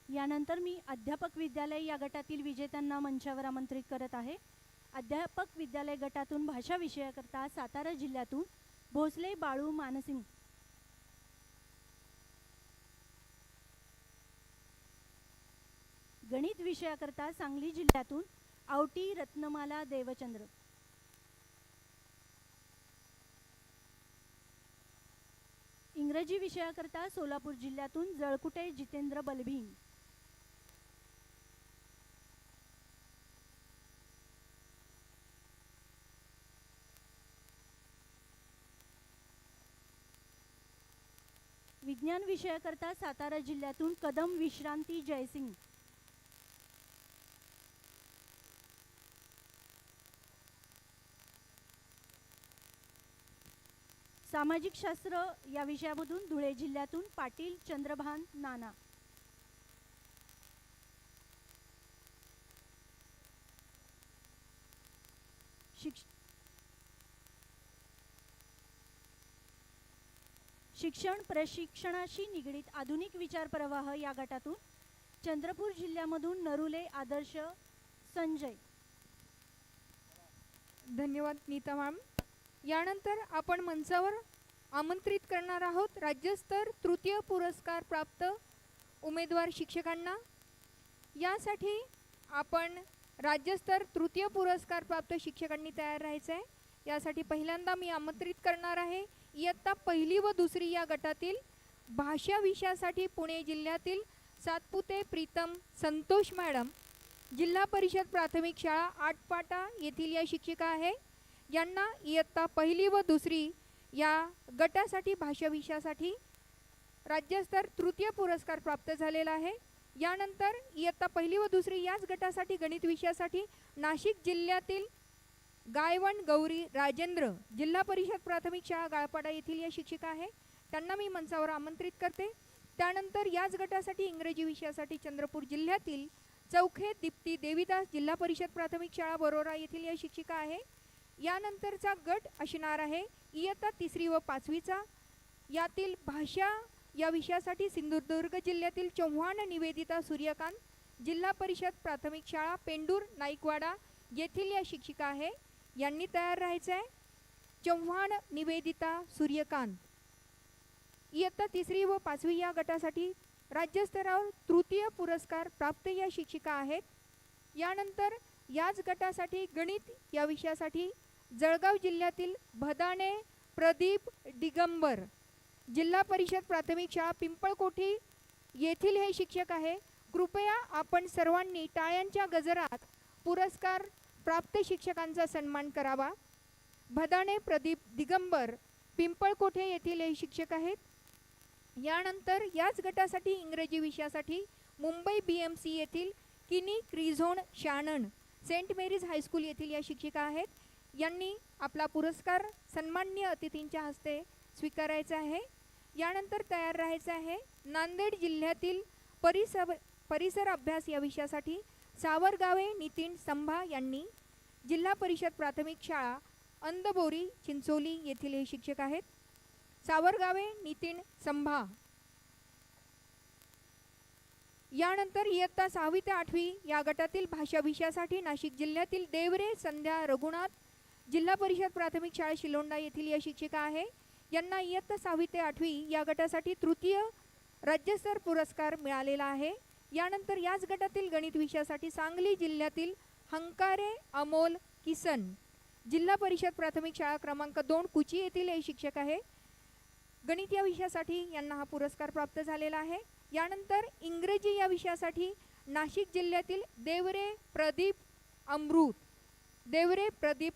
Speaker 3: यानंतर मी अध्यापक विद्यालय या गटातील विजेत्यांना मंचावर आमंत्रित करत आहे. अध्यापक विद्यालय गटातून भाषा विषयाकरता सातारा जिल्ह्यातून भोसले बाळू मानसिंग. गणित विषयाकरता सांगली जिल्ह्यातून आवटी रत्नमाला देवचंद्र. इंग्रजी विषयाकरता सोलापूर जिल्ह्यातून जळकुटे जितेंद्र बलभीम. विज्ञान विषयाकरता सातारा जिल्ह्यातून कदम विश्रांती जयसिंग. सामाजिक शास्त्र या विषयामधून धुळे जिल्ह्यातून पाटील चंद्रभान नाना. शिक्षण प्रशिक्षणाशी निगडीत आधुनिक विचार प्रवाह या गटातून चंद्रपूर जिल्ह्यामधून नरुले आदर्श संजय.
Speaker 2: धन्यवाद नीता मॅम. यानंतर आपण मंचावर आमंत्रित करणार आहोत राज्यस्तर तृतीय पुरस्कार प्राप्त उमेदवार शिक्षकांना. यासाठी आपण राज्यस्तर तृतीय पुरस्कार प्राप्त शिक्षकांनी तयार राहायचं आहे. यासाठी पहिल्यांदा मी आमंत्रित करणार आहे इयत्ता पहिली व दुसरी या गटातील भाषा विषयासाठी पुणे जिल्ह्यातील सातपुते प्रीतम संतोष मॅडम, जिल्हा परिषद प्राथमिक शाळा आटपाटा येथील या शिक्षिका आहे. यांना इयत्ता पहिली व दुसरी या गटासाठी भाषा विषयासाठी राज्यस्तर तृतीय पुरस्कार प्राप्त झालेला आहे. यानंतर इयत्ता पहिली व दुसरी याच गटासाठी गणित विषयासाठी नाशिक जिल्ह्यातील गायवण गौरी राजेंद्र, जिल्हा परिषद प्राथमिक शाळा गाळपाडा येथील या शिक्षिका आहे. त्यांना मी मंचावर आमंत्रित करते. त्यानंतर याच गटासाठी इंग्रजी विषयासाठी चंद्रपूर जिल्ह्यातील चौखे दीप्ती देवीदास, जिल्हा परिषद प्राथमिक शाळा बरोरा येथील या शिक्षिका आहे. यानंतरचा गट असणार आहे इयत्ता तिसरी व पाचवीचा. यातील भाषा या विषयासाठी सिंधुदुर्ग जिल्ह्यातील चव्हाण निवेदिता सूर्यकांत, जिल्हा परिषद प्राथमिक शाळा पेंडूर नाईकवाडा येथील या शिक्षिका आहे. यांनी तयार राहायचं आहे. चव्हाण निवेदिता सूर्यकांत इयत्ता तिसरी व पाचवी या गटासाठी राज्यस्तरावर तृतीय पुरस्कार प्राप्त या शिक्षिका आहेत. यानंतर याच गटासाठी गणित या विषयासाठी जळगाव जिल्ह्यातील भदाणे प्रदीप दिगंबर, जिल्हा परिषद प्राथमिक शाळा पिंपळकोठी येथील हे शिक्षक आहे. कृपया आपण सर्वांनी टाळ्यांच्या गजरात पुरस्कार प्राप्त शिक्षकांचा सन्मान करावा. भदाणे प्रदीप दिगंबर पिंपळकोठे येथील हे शिक्षक आहेत. यानंतर याच गटासाठी इंग्रजी विषयासाठी मुंबई BMC येथील किनी क्रिझोन शानन, सेंट मेरीज हायस्कूल येथील या शिक्षिका आहेत. यांनी आपला पुरस्कार सन्माननीय अतिथींच्या हस्ते स्वीकारायचा आहे. यानंतर तयार राहायचं आहे नांदेड जिल्ह्यातील परिसर अभ्यास या विषयासाठी सावरगावे नितीन संभा यांनी, जिल्हा परिषद प्राथमिक शाळा अंदबोरी चिंचोली येथील हे शिक्षक आहेत. सावरगावे नितीन संभा. यानंतर इयत्ता 6वी ते 8वी या गटातील भाषा विषयासाठी नाशिक जिल्ह्यातील देवरे संध्या रघुनाथ, जिल्हा परिषद प्राथमिक शाळा शिलोंडा येथील या शिक्षिका आहे. यांना इयत्ता 6वी ते 8वी या गटासाठी तृतीय राज्यस्तर पुरस्कार मिळालेला आहे. यानंतर याच गटातील गणित विषयासाठी सांगली जिल्ह्यातील हंकारे अमोल किसन, जिल्हा परिषद प्राथमिक शाळा क्रमांक 2 कुची येथील हे शिक्षक आहे. गणित या विषयासाठी यांना हा पुरस्कार प्राप्त झालेला आहे. यानंतर इंग्रजी या विषयासाठी नाशिक जिल्ह्यातील देवरे प्रदीप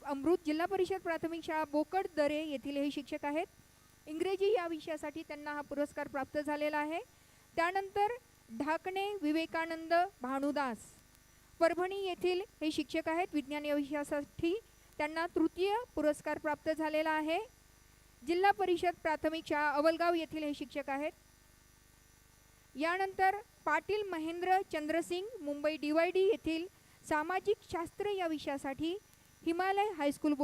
Speaker 2: अमृत, जिल्हा परिषद प्राथमिक शाळा बोकड दरे येथील हे शिक्षक आहेत. इंग्रजी या विषयासाठी त्यांना हा पुरस्कार प्राप्त झालेला आहे. त्यानंतर ढाकणे विवेकानंद भानुदास, परभणी येथील हे शिक्षक आहेत. विज्ञान या विषयासाठी त्यांना तृतीय पुरस्कार प्राप्त झालेला आहे. जिल्हा परिषद प्राथमिक शाळा अवलगाव येथील हे शिक्षक आहेत. यानंतर पाटील महेंद्र चंद्रसिंग, मुंबई DYD येथील सामाजिक शास्त्र या विषयासाठी हिमालय हायस्कूल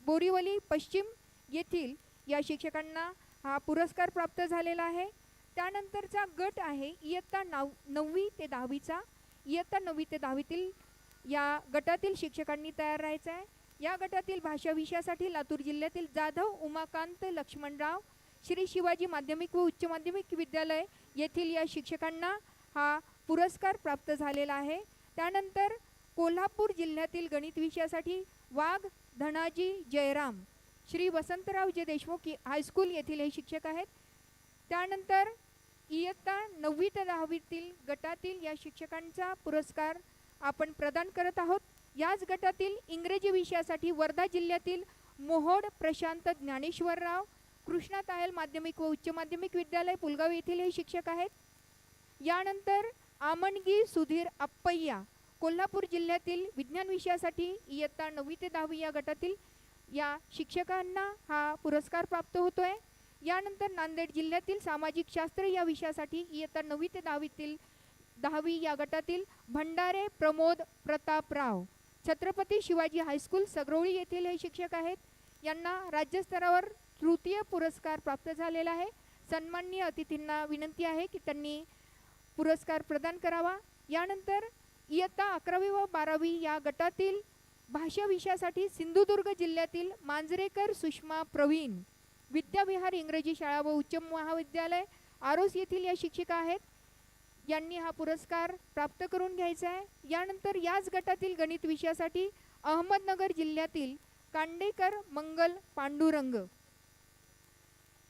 Speaker 2: बोरीवली पश्चिम येथील या शिक्षकांना हा पुरस्कार प्राप्त झालेला आहे. त्यानंतरचा गट आहे इयत्ता 9वी ते 10वीचा. इयत्ता 9वी ते 10वीतील या गटातील शिक्षकांनी तयार राहायचं आहे. या गटातील भाषा विषयासाठी लातूर जिल्ह्यातील जाधव उमाकांत लक्ष्मणराव, श्री शिवाजी माध्यमिक व उच्च माध्यमिक विद्यालय येथील या शिक्षकांना हा पुरस्कार प्राप्त झालेला आहे. त्यानंतर कोल्हापूर जिल्ह्यातील गणित विषयासाठी वाघ धनाजी जयराम, श्री वसंतरावजी देशमुख हायस्कूल येथील हे शिक्षक आहेत. त्यानंतर इयत्ता 9वी ते 10वीतील गटातील या शिक्षकांचा पुरस्कार आपण प्रदान करत आहोत. याच गटातील इंग्रजी विषयासाठी वर्धा जिल्ह्यातील मोहोड प्रशांत ज्ञानेश्वरराव, कृष्णा तायल माध्यमिक व उच्च माध्यमिक विद्यालय पुलगाव येथील हे शिक्षक आहेत. यानंतर आमणगी सुधीर अप्पय्या, कोल्हापूर जिल्ह्यातील विज्ञान विषयासाठी इयत्ता 9वी ते 10वी या गटातील या शिक्षकांना हा पुरस्कार प्राप्त होतोय. यानंतर नांदेड जिल्ह्यातील सामाजिक शास्त्र या विषयासाठी इयत्ता 9वी ते 10वी या गटातील भंडारे प्रमोद प्रतापराव, छत्रपती शिवाजी हायस्कूल सगरोळी येथील हे शिक्षक आहेत. यांना राज्यस्तरावर तृतीय पुरस्कार प्राप्त झालेला आहे. सन्माननीय अतिथींना विनंती आहे की त्यांनी पुरस्कार प्रदान करावा. यानंतर इयत्ता 11वी व 12वी या गटातील भाषा विषयासाठी सिंधुदुर्ग जिल्ह्यातील मांजरेकर सुषमा प्रवीण, विद्याविहार इंग्रजी शाळा व उच्च महाविद्यालय आरोस येथील या शिक्षिका आहेत. यांनी हा पुरस्कार प्राप्त करून घ्यायचा आहे. यानंतर याच गटातील गणित विषयासाठी अहमदनगर जिल्ह्यातील कांडेकर मंगल पांडुरंग.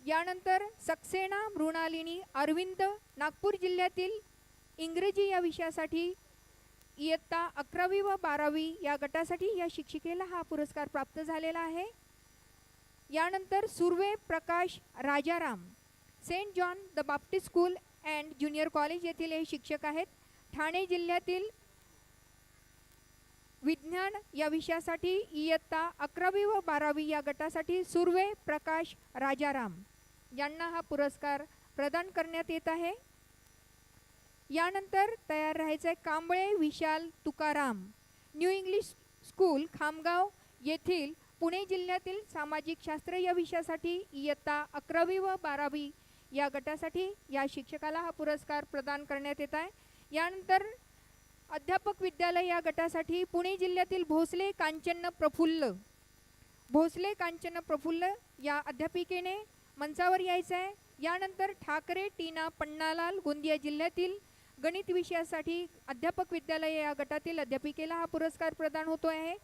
Speaker 2: यानंतर सक्सेना मृणालिनी अरविंद, नागपूर जिल्ह्यातील इंग्रजी या विषयासाठी इयत्ता 11वी व 12वी या गटासाठी या शिक्षिकेला हा पुरस्कार प्राप्त झालेला आहे. यानंतर Surve Prakash Rajaram, Saint John the Baptist school and junior college येथील हे शिक्षक आहेत. ठाणे जिल्ह्यातील विज्ञान या विषयासाठी इयत्ता 11वी व 12वी या गटासाठी सुर्वे प्रकाश राजाराम यांना हा पुरस्कार प्रदान करण्यात येत आहे. यानंतर तयार राहायचं आहे Kamble Vishal Tukaram, new English school Khamgaon येथील पुणे जिल्ह्यातील सामाजिक शास्त्र या विषयासाठी इयत्ता 11वी व 12वी या गटासाठी या शिक्षकाला हा पुरस्कार प्रदान करण्यात येत आहे. यानंतर अध्यापक विद्यालय या गटासाठी पुणे जिल्ह्यातील भोसले कांचन प्रफुल्ल या अध्यापिकेने मंचावर यायचं आहे. यानंतर ठाकरे टीना पन्नालाल, गोंदिया जिल्ह्यातील गणित विषयासाठी अध्यापक विद्यालय या गटातील अध्यापिकेला हा पुरस्कार प्रदान होतो आहे.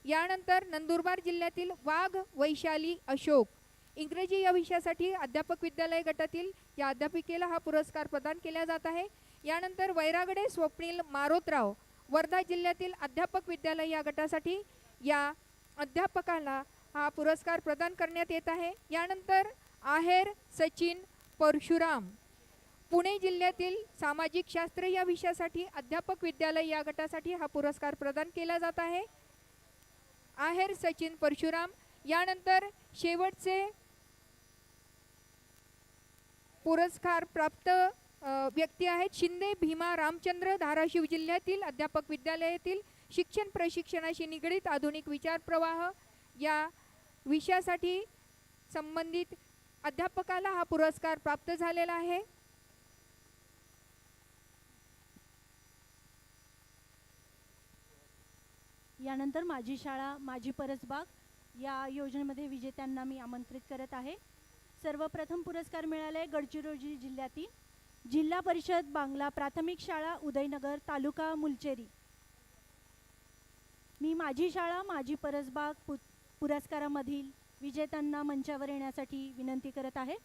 Speaker 2: यानंतर नंदुरबार जिल्ह्यातील वाघ वैशाली अशोक, इंग्रजी या विषयासाठी अध्यापक विद्यालय गटातील या अध्यापिकेला हा पुरस्कार प्रदान केला जात आहे. यानंतर वैरागडे स्वप्नील मारोतराव, वर्धा जिल्ह्यातील अध्यापक विद्यालय या गटासाठी या अध्यापकाला हा पुरस्कार प्रदान करण्यात येत आहे. यानंतर आहेर सचिन परशुराम, पुणे जिल्ह्यातील सामाजिक शास्त्र या विषयासाठी अध्यापक विद्यालय या गटासाठी हा पुरस्कार प्रदान केला जात आहे. आहेर सचिन परशुराम. यानंतर शेवटचे पुरस्कार प्राप्त व्यक्ती आहेत शिंदे भीमा रामचंद्र, धाराशिव जिल्ह्यातील अध्यापक विद्यालयातील शिक्षण प्रशिक्षणाशी निगडीत आधुनिक विचार प्रवाह या विषयासाठी संबंधित अध्यापकाला हा पुरस्कार प्राप्त झालेला आहे.
Speaker 3: यानंतर माझी शाळा माझी परसबाग या योजनेमध्ये विजेत्यांना मी आमंत्रित करत आहे. सर्वप्रथम पुरस्कार मिळाले गडचिरोली जिल्ह्यातील जिल्हा परिषद बांगला प्राथमिक शाळा उदयनगर तालुका मुलचेरी. मी माझी शाळा माझी परसबाग पुरस्कारामधील विजेत्यांना मंचावर येण्यासाठी विनंती करत आहे.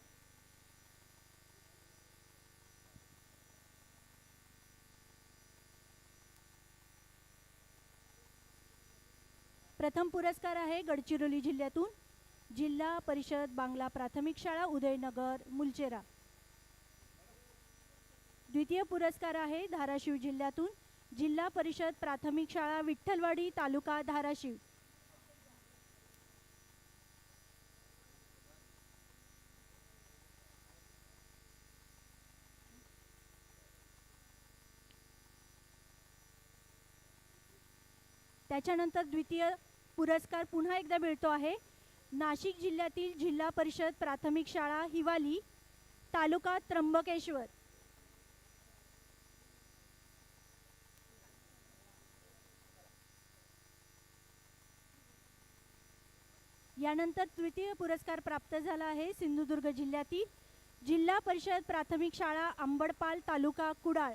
Speaker 3: प्रथम पुरस्कार आहे गडचिरोली जिल्ह्यातून जिल्हा परिषद बांगला प्राथमिक शाळा उदयनगर मुलचेरा. द्वितीय पुरस्कार आहे धाराशिव जिल्ह्यातून जिल्हा परिषद प्राथमिक शाळा विठ्ठलवाडी तालुका धाराशिव. त्याच्यानंतर द्वितीय पुरस्कार पुन्हा एकदा मिळतो आहे नाशिक जिल्ह्यातील जिल्हा परिषद प्राथमिक शाळा हिवाली तालुका त्र्यंबकेश्वर. यानंतर तृतीय पुरस्कार प्राप्त झाला आहे सिंधुदुर्ग जिल्ह्यातील जिल्हा परिषद प्राथमिक शाळा अंबडपाल तालुका कुडाळ.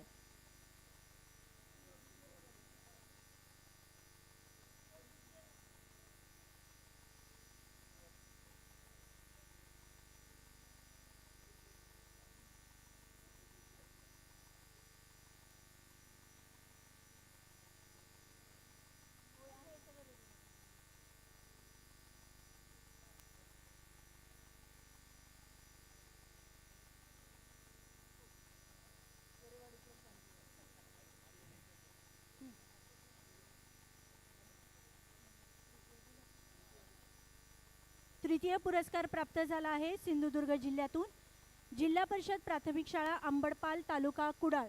Speaker 3: तृतीय पुरस्कार प्राप्त झाला आहे सिंधुदुर्ग जिल्ह्यातून जिल्हा परिषद प्राथमिक शाळा अंबडपाल तालुका कुडाळ.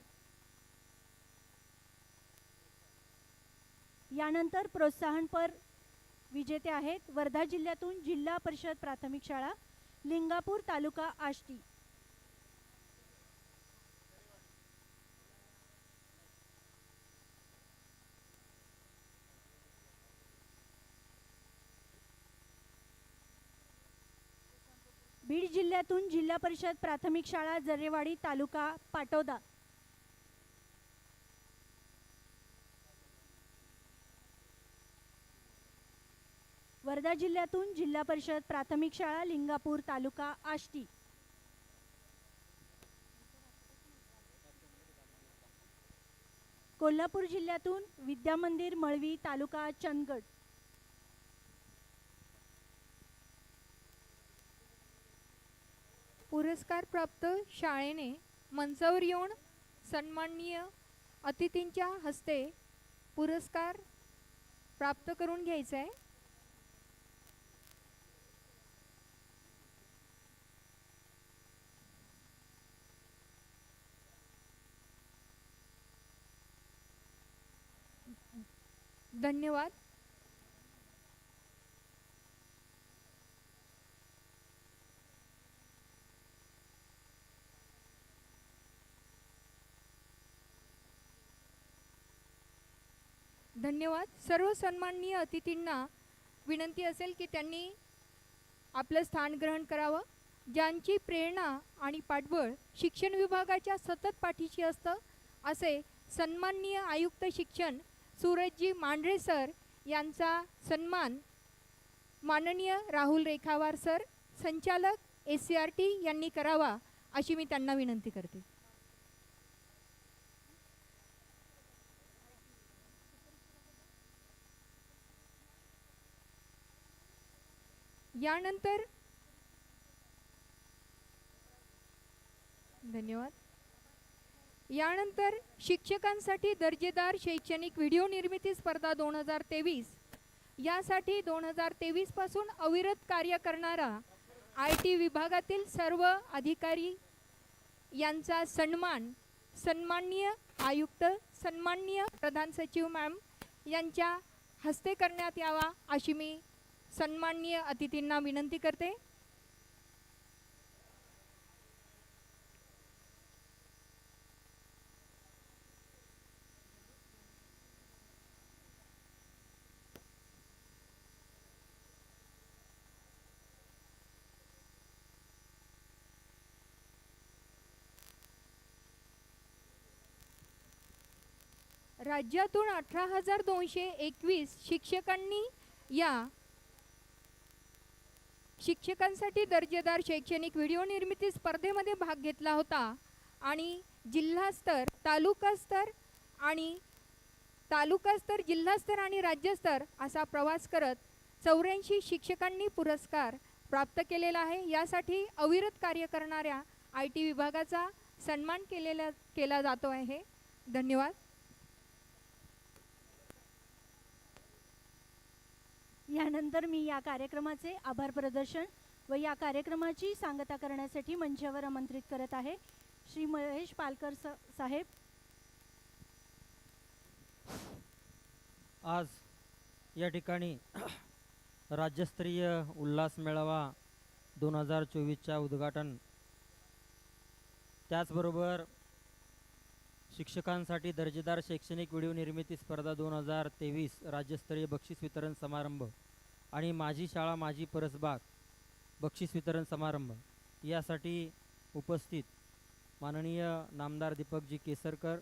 Speaker 3: यानंतर प्रोत्साहनपर विजेते आहेत वर्धा जिल्ह्यातून जिल्हा परिषद प्राथमिक शाळा लिंगापूर तालुका आष्टी. बीड जिल्ह्यातून जिल्हा परिषद प्राथमिक शाळा जरेवाडी तालुका पाटोदा. वर्धा जिल्ह्यातून जिल्हा परिषद प्राथमिक शाळा लिंगापूर तालुका आष्टी. कोल्हापूर जिल्ह्यातून विद्यामंदिर मळवी तालुका चंदगड.
Speaker 2: पुरस्कार प्राप्त शाळेने मंचावर येऊन सन्माननीय अतिथींच्या हस्ते पुरस्कार प्राप्त करून घ्यायचा आहे. धन्यवाद. धन्यवाद. सर्व सन्माननीय अतिथींना विनंती असेल की त्यांनी आपलं स्थान ग्रहण करावं. ज्यांची प्रेरणा आणि पाठबळ शिक्षण विभागाच्या सतत पाठीशी असतं असे सन्माननीय आयुक्त शिक्षण सूरजजी मांढरे सर यांचा सन्मान माननीय राहुल रेखावार सर संचालक SCRT यांनी करावा अशी मी त्यांना विनंती करते. यानंतर धन्यवाद. यानंतर शिक्षकांसाठी दर्जेदार शैक्षणिक व्हिडिओ निर्मिती स्पर्धा 2023 यासाठी 2023 पासून अविरत कार्य करणारा IT विभागातील सर्व अधिकारी यांचा सन्मान सन्माननीय आयुक्त सन्माननीय प्रधान सचिव मॅम यांच्या हस्ते करण्यात यावा अशी मी सन्माननीय अतिथींना विनंती करते. राज्यातून 18,221 शिक्षकांनी या शिक्षकांसाठी दर्जेदार शैक्षणिक व्हिडिओ निर्मिती स्पर्धेमध्ये भाग घेतला होता आणि जिल्हास्तर तालुकास्तर जिल्हास्तर आणि राज्यस्तर असा प्रवास करत 84 शिक्षकांनी पुरस्कार प्राप्त केलेला आहे. यासाठी अविरत कार्य करणाऱ्या IT विभागाचा सन्मान केला जातो आहे. धन्यवाद.
Speaker 3: यानंतर मी या कार्यक्रमाचे आभार प्रदर्शन व या कार्यक्रमाची सांगता करण्यासाठी मंचावर आमंत्रित करत आहे श्री महेश पालकर साहेब.
Speaker 4: आज या ठिकाणी राज्यस्तरीय उल्हास मेळावा 2024च्या उद्घाटन त्याचबरोबर शिक्षकांसाठी दर्जेदार शैक्षणिक व्हिडिओ निर्मिती स्पर्धा 2023 राज्यस्तरीय बक्षीस वितरण समारंभ आणि माझी शाळा माझी परसबाग बक्षीस वितरण समारंभ यासाठी उपस्थित माननीय नामदार दीपकजी केसरकर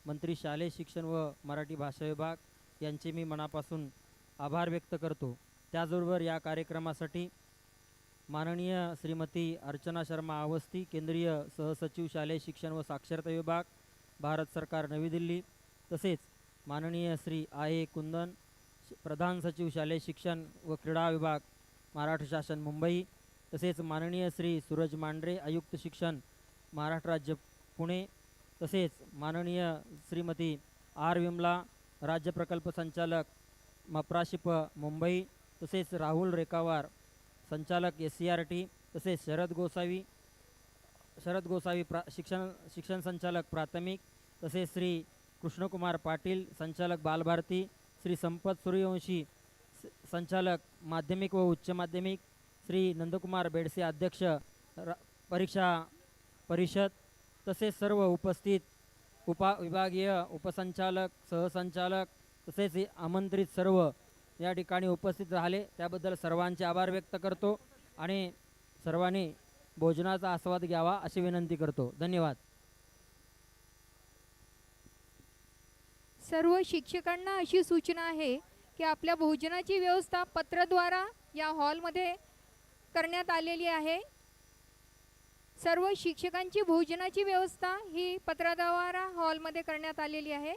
Speaker 4: मंत्री शालेय शिक्षण व मराठी भाषा विभाग यांचे मी मनापासून आभार व्यक्त करतो. त्याचबरोबर या कार्यक्रमासाठी माननीय श्रीमती अर्चना शर्मा अवस्थी केंद्रीय सहसचिव शालेय शिक्षण व साक्षरता विभाग भारत सरकार नवी दिल्ली तसेच माननीय श्री A कुंदन प्रधान सचिव शालेय शिक्षण व क्रीडा विभाग महाराष्ट्र शासन मुंबई तसेच माननीय श्री सूरज मांढरे आयुक्त शिक्षण महाराष्ट्र राज्य पुणे तसेच माननीय श्रीमती R विमला राज्य प्रकल्प संचालक मप्राशिप मुंबई तसेच राहुल रेखावार संचालक SCRT, तसेच शरद गोसावी शिक्षण संचालक प्राथमिक, तसेच श्री कृष्णकुमार पाटील संचालक बालभारती, श्री संपत सूर्यवंशी संचालक माध्यमिक व उच्च माध्यमिक, श्री नंदकुमार बेडसे अध्यक्ष परीक्षा परिषद, तसेच सर्व उपस्थित विभागीय उपसंचालक, सहसंचालक, तसेच आमंत्रित सर्व या ठिकाणी उपस्थित राहिले त्याबद्दल सर्वांचे आभार व्यक्त करतो आणि सर्वांनी भोजनाचा आस्वाद घ्यावा अशी विनंती करतो. धन्यवाद.
Speaker 2: सर्व शिक्षकांना अशी सूचना आहे की आपल्या भोजनाची व्यवस्था पत्राद्वारा या हॉलमध्ये करण्यात आलेली आहे. सर्व शिक्षकांची भोजनाची व्यवस्था ही पत्राद्वारा हॉलमध्ये करण्यात आलेली आहे.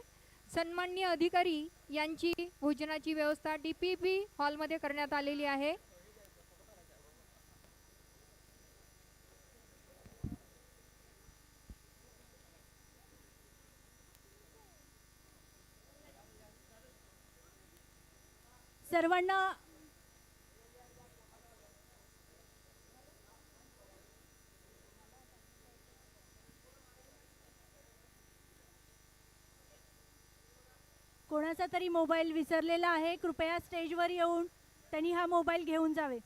Speaker 2: सन्माननीय अधिकारी यांची भोजनाची व्यवस्था DPP हॉलमध्ये करण्यात आलेली आहे.
Speaker 3: सर्वांना कोणाचा तरी मोबाईल विसरलेला आहे. कृपया स्टेजवर येऊन त्यांनी हा मोबाईल घेऊन जावे.